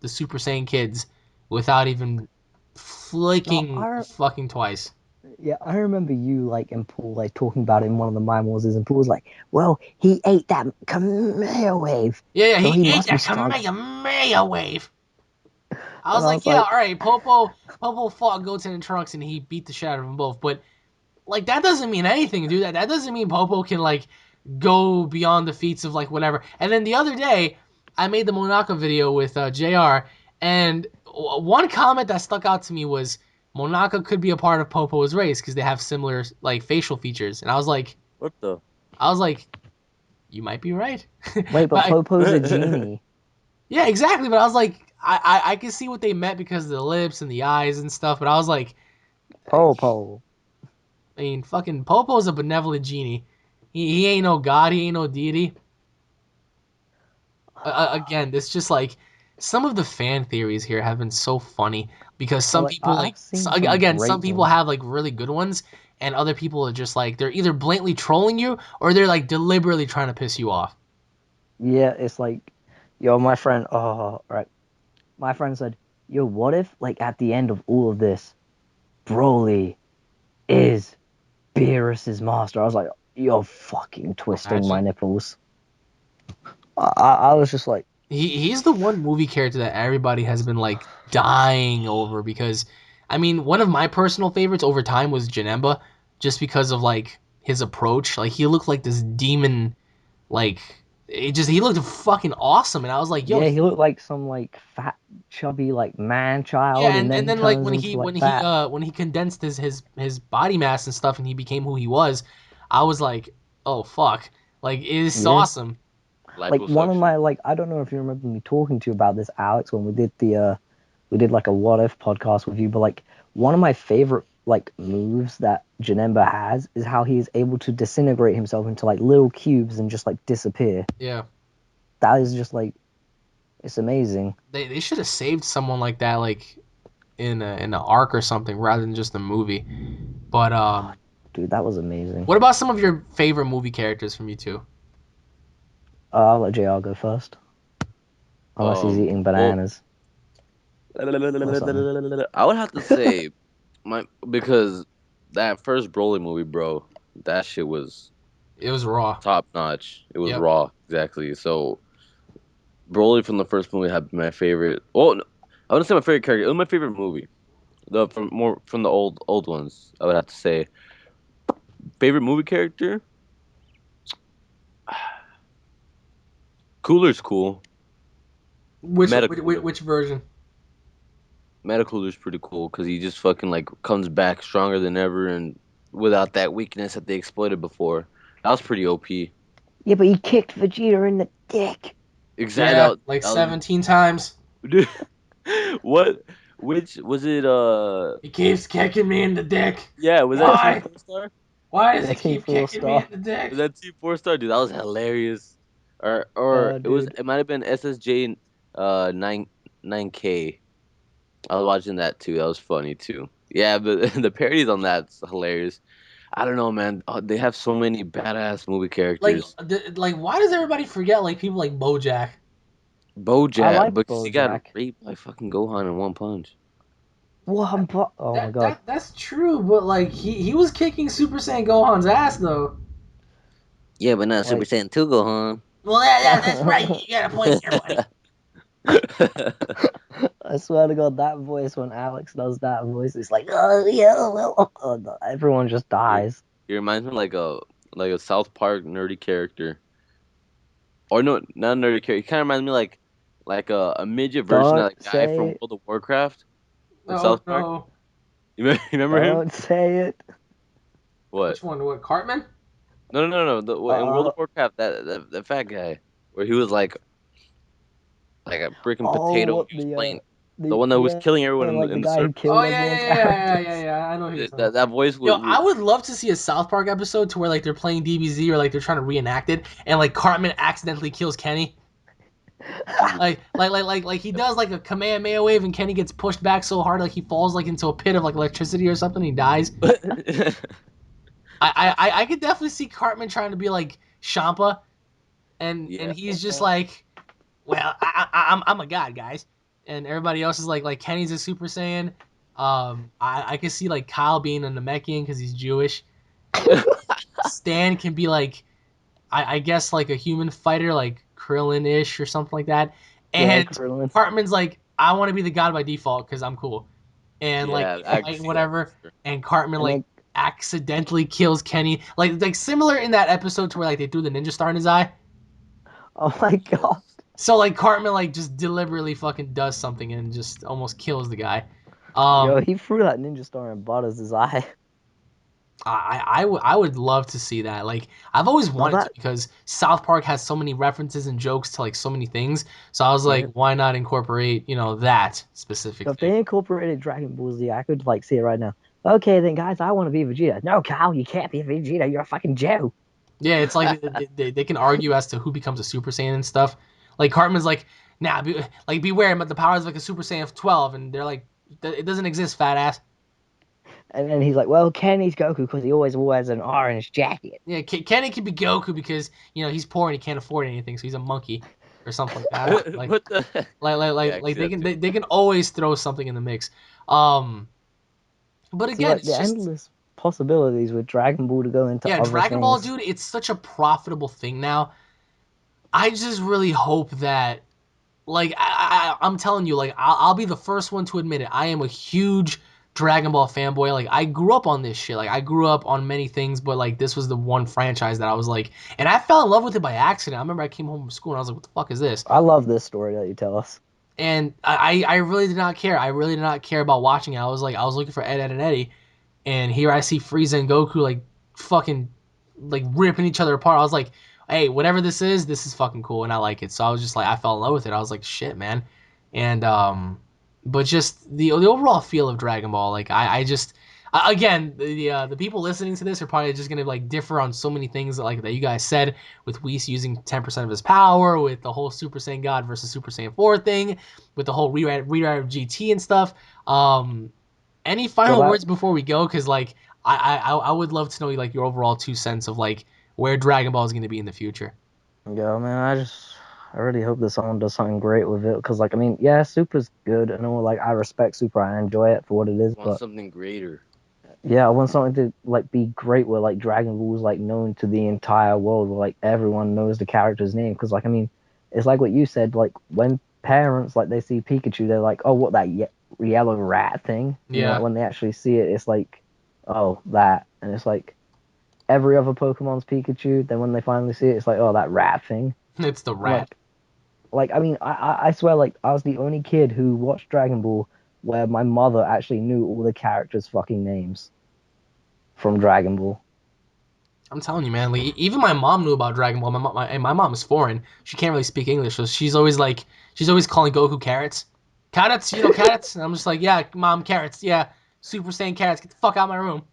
A: the Super Saiyan kids without even
B: no,
A: flicking fucking twice.
B: yeah, I remember you like and Paul like talking about it in one of the Mime Wars, and Paul was like, "Well, he ate that Kamehameha wave,
A: Yeah,
B: so
A: he
B: he
A: ate
B: must be
A: that
B: strong."
A: Kamehameha wave. I
B: And
A: was
B: I
A: like,
B: was
A: yeah,
B: like,
A: all right, Popo fought Goten and Trunks and he beat the shit out of them both, but like that doesn't mean anything, dude. That doesn't mean Popo can like go beyond the feats of like whatever. And then the other day, I made the Monaka video with JR, and one comment that stuck out to me was Monaka could be a part of Popo's race because they have similar like facial features. And
C: What the?
A: I was like, you might be right.
B: "Wait, but
A: But
B: Popo's a genie."
A: yeah, exactly. But I was like, I can see what they meant because of the lips and the eyes and stuff. But I was like,
B: Popo.
A: I mean, fucking Popo's a benevolent genie. He ain't no god. He ain't no deity. Again, it's just like some of the fan theories here have been so funny because some
B: Like
A: people like
B: I've seen some
A: again,
B: great
A: some people
B: ones.
A: have like really good ones, and other people are just like they're either blatantly trolling you or they're like deliberately trying to piss you off.
B: Yeah, it's like, yo, my friend. Oh, right. My friend said, "Yo, what if like at the end of all of this, Broly is Beerus's master?" I was like, "You're fucking twisting my
A: Imagine.
B: nipples." I was just like,
A: He's the one movie character that everybody has been like dying over because I mean one of my personal favorites over time was Janemba just because of like his approach. Like he looked like this demon like he looked fucking awesome and I was like, yo,
B: yeah, he looked like some like fat, chubby like man
A: yeah,
B: child, and then
A: and
B: he
A: then like
B: turns into like
A: when
B: that.
A: he condensed his body mass and stuff and he became who he was, I was like, oh fuck. Like it is
B: Yeah,
A: awesome.
B: like one of my
C: Liposuction.
B: like I don't know if you remember me talking to you about this, Alex, when we did like a what if podcast with you, but like one of my favorite like moves that Janemba has is how he is able to disintegrate himself into like little cubes and just like disappear.
A: Yeah.
B: That is just like it's amazing.
A: They should have saved someone like that like in an arc or something rather than just a movie. But
B: Oh, dude, that was amazing.
A: what about some of your favorite movie characters from you two?
B: I'll let JR go first, unless he's eating
C: Well,
B: bananas or something.
C: I would have to say my because that first Broly movie, bro, that shit was
A: It was Raw.
C: top notch. It was
A: Yep.
C: raw, exactly. So Broly from the first movie had been my favorite. Oh, no, I wouldn't say my favorite character. It was my favorite movie. The from the old ones. I would have to say favorite movie character. Cooler's cool. Metacooler.
A: Which version?
C: Metacooler's pretty cool because he just fucking like comes back stronger than ever and without that weakness that they exploited before. That was pretty OP.
B: Yeah, but he kicked Vegeta in the dick.
C: Exactly.
A: Yeah, like
C: That was
A: 17 times.
C: dude, what? Which was it?
A: He keeps kicking me in the dick.
C: Yeah, was that Team
A: Why?
C: Four Star?
A: Why does
B: Yeah,
A: he
B: Team
A: keep
B: Four
A: kicking me in
B: Star.
A: the
C: Was
A: dick?
C: that Team Four Star? Dude, that was hilarious. Or
B: Oh,
C: it was.
B: dude.
C: It might have been SSJ 9K. I was watching that too. That was funny too. Yeah, but the parodies on that's hilarious. I don't know, man. They have so many badass movie characters.
A: Like why does everybody forget like people like BoJack?
B: I
C: BoJack,
B: like
C: because he got
B: BoJack.
C: raped by fucking Gohan in one punch.
B: Oh my god.
A: That's true, but like he was kicking Super Saiyan Gohan's ass though.
C: Yeah, but not Super
B: Like,
C: Saiyan 2 Gohan.
A: Well, that's right. You got a point there, buddy.
B: I swear to God, that voice when Alex does that voice, it's like, oh yeah, well, oh, no, everyone just
C: He
B: dies.
C: he reminds me like a South Park nerdy character. Or no, not a nerdy character. He kind of reminds me like a midget version of
B: Don't
C: that guy from
B: say,
C: World of Warcraft in
A: Oh
C: South Park.
A: no.
C: You remember him?
B: Don't say it.
C: What?
A: Which one? What? Cartman?
C: No. In World
B: Uh,
C: of Warcraft, that fat guy, where he was like a freaking
B: oh,
C: potato.
B: what
C: He was playing
B: the
C: the one that was
B: yeah,
C: killing everyone
B: like
C: in
B: the
C: the
B: guy who
C: server.
A: Oh
B: killed everyone's characters.
A: yeah. I know who you're talking about.
C: That voice
A: Yo,
C: would
A: I would love to see a South Park episode to where like they're playing DBZ or like they're trying to reenact it, and like Cartman accidentally kills Kenny.
C: dude.
A: Like he does like a Kamehameha wave, and Kenny gets pushed back so hard like he falls like into a pit of like electricity or something. And he dies. I could definitely see Cartman trying to be like Champa, and
C: Yeah.
A: he's just like, well, I'm a god, guys, and everybody else is like Kenny's a Super Saiyan. I could see like Kyle being a Namekian because he's Jewish. Stan can be like, I guess like a human fighter, like Krillin ish or something like that.
B: Yeah,
A: And
B: Krillin.
A: Cartman's like, I want to be the god by default because I'm cool. And like
C: Yeah,
A: they
C: I can
A: fight
C: see that
A: whatever,
C: for sure.
A: and Cartman
B: And
A: like
B: then
A: accidentally kills Kenny. Like similar in that episode to where like they threw the ninja star in his eye.
B: oh my god,
C: Yes.
A: So like Cartman like just deliberately fucking does something and just almost kills the guy.
B: yo,
A: Um,
B: he threw that ninja star and Butters' eye.
A: I would love to see that. Like I've always
B: Now
A: wanted to
B: that
A: because South Park has so many references and jokes to like so many things. So I was like,
B: yeah,
A: why not incorporate that specific
B: if
A: thing?
B: they incorporated Dragon Ball Z, I could like see it right now. Okay, then guys, I want to be Vegeta. No, Kyle, you can't be Vegeta. You're a fucking Joe.
A: Yeah, it's like they can argue as to who becomes a Super Saiyan and stuff. Like Cartman's like, nah, beware, but the power is like a Super Saiyan of 12, and they're like, it doesn't exist, fat ass.
B: And then he's like, well, Kenny's Goku because he always wears an orange jacket.
A: Yeah, Kenny can be Goku because he's poor and he can't afford anything, so he's a monkey or something like that. I don't know. Like
C: What the heck? Yeah, I can see
A: they
C: that
A: can
C: too.
A: they can always throw something in the mix. Um, but
B: See,
A: again,
B: like the
A: it's just
B: endless possibilities with Dragon Ball to go into
A: yeah,
B: other
A: Dragon Ball,
B: things.
A: dude. It's such a profitable thing now. I just really hope that like I'm telling you, like I'll be the first one to admit it. I am a huge Dragon Ball fanboy. Like I grew up on this shit. Like I grew up on many things, but like this was the one franchise that I was like, and I fell in love with it by accident. I remember I came home from school and I was like, what the fuck is this?
B: I love this story that you tell us.
A: And I really did not care. I really did not care about watching it. I was looking for Ed and Eddie, and here I see Frieza and Goku like fucking like ripping each other apart. I was like, hey, whatever this is fucking cool, and I like it. So I was just like, I fell in love with it. I was like, shit, man. And but just the overall feel of Dragon Ball, like I just again the people listening to this are probably just gonna like differ on so many things that, like that you guys said with Whis using 10% of his power, with the whole Super Saiyan God versus Super Saiyan 4 thing, with the whole rewrite of GT and stuff. Any
B: So
A: final
B: that,
A: words before we go? Because like I would love to know like your overall 2 cents of like where Dragon Ball is going to be in the future.
B: yeah, man, I really hope that someone does something great with it. Because, like, I mean, yeah, Super's good. I know, like, I respect Super. I enjoy it for what it is.
C: Want
B: But
C: something greater.
B: yeah, I want something to like be great where like Dragon Ball is like known to the entire world, where like everyone knows the character's name. Because, like, I mean, it's like what you said. Like when parents like they see Pikachu, they're like, oh, what that yellow rat thing? And then, like
A: Yeah,
B: when they actually see it, it's like, oh, that. And it's like every other Pokemon's Pikachu. Then when they finally see it, it's like, oh, that rat thing.
A: it's the
B: And
A: rat.
B: I mean, I swear, like, I was the only kid who watched Dragon Ball where my mother actually knew all the characters' fucking names from Dragon Ball.
A: I'm telling you, man. Like even my mom knew about Dragon Ball. And my mom is foreign. She can't really speak English, so she's always calling Goku carrots. Carrots, carrots. And I'm just like, yeah, mom, carrots. Yeah, Super Saiyan carrots. Get the fuck out of my room.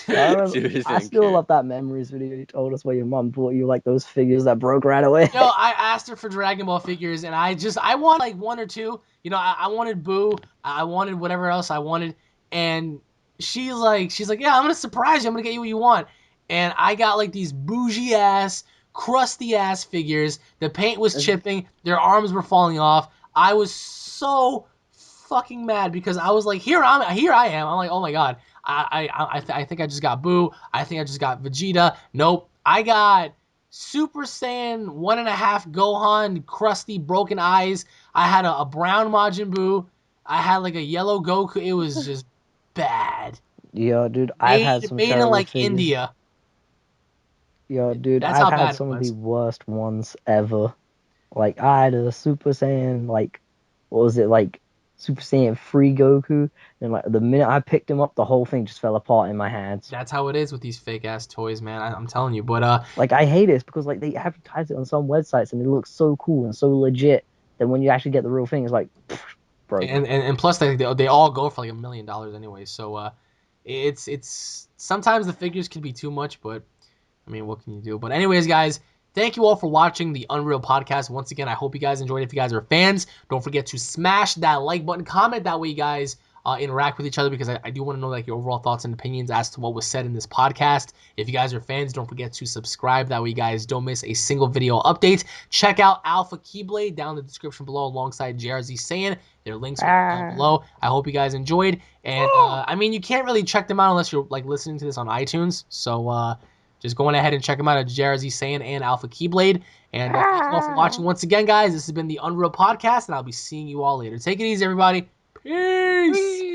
B: I remember,
C: Serious
B: I
C: and
B: still
C: care.
B: love that memories video you told us where your mom bought you like those figures that broke right away.
A: Yo, I asked her for Dragon Ball figures, and I wanted like one or two. I wanted Boo, I wanted whatever else I wanted, and she's like, yeah, I'm gonna surprise you. I'm gonna get you what you want, and I got like these bougie ass, crusty ass figures. The paint was chipping, their arms were falling off. I was so fucking mad because I was like, here I am. I'm like, oh my god, I think I just got Boo. I think I just got Vegeta. Nope, I got Super Saiyan 1.5 Gohan, crusty, broken eyes. I had a brown Majin Buu. I had like a yellow Goku. It was just bad.
B: Yo, dude, I've had
A: Made
B: some
A: made in
B: terrible
A: like
B: figures.
A: India.
B: Yo, dude,
A: That's
B: I've
A: how
B: had
A: bad it
B: some of the
A: was.
B: worst ones ever. Like I had a Super Saiyan, like what was it, like Super Saiyan 3 Goku. And like the minute I picked him up, the whole thing just fell apart in my hands.
A: That's how it is with these fake ass toys, man. I'm telling you. But
B: Like I hate it because like they advertise it on some websites and it looks so cool and so legit. Then when you actually get the real thing, it's like broke.
A: and plus they all go for like $1 million anyway. So it's sometimes the figures can be too much, but I mean, what can you do? But anyways, guys, thank you all for watching the Unreal Podcast. Once again, I hope you guys enjoyed. If you guys are fans, don't forget to smash that like button, comment that way, you guys interact with each other, because I do want to know like your overall thoughts and opinions as to what was said in this podcast. If you guys are fans, don't forget to subscribe. That way, you guys don't miss a single video update. Check out Alpha Keyblade down in the description below alongside JRZ Saiyan. Their links will be down
B: Ah.
A: below. I hope you guys enjoyed. And I mean, you can't really check them out unless you're like listening to this on iTunes. So just going ahead and check them out at JRZ Saiyan and Alpha Keyblade. And thank you all for watching once again, guys. This has been the Unreal Podcast, and I'll be seeing you all later. Take it easy, everybody. Peace.
C: Peace.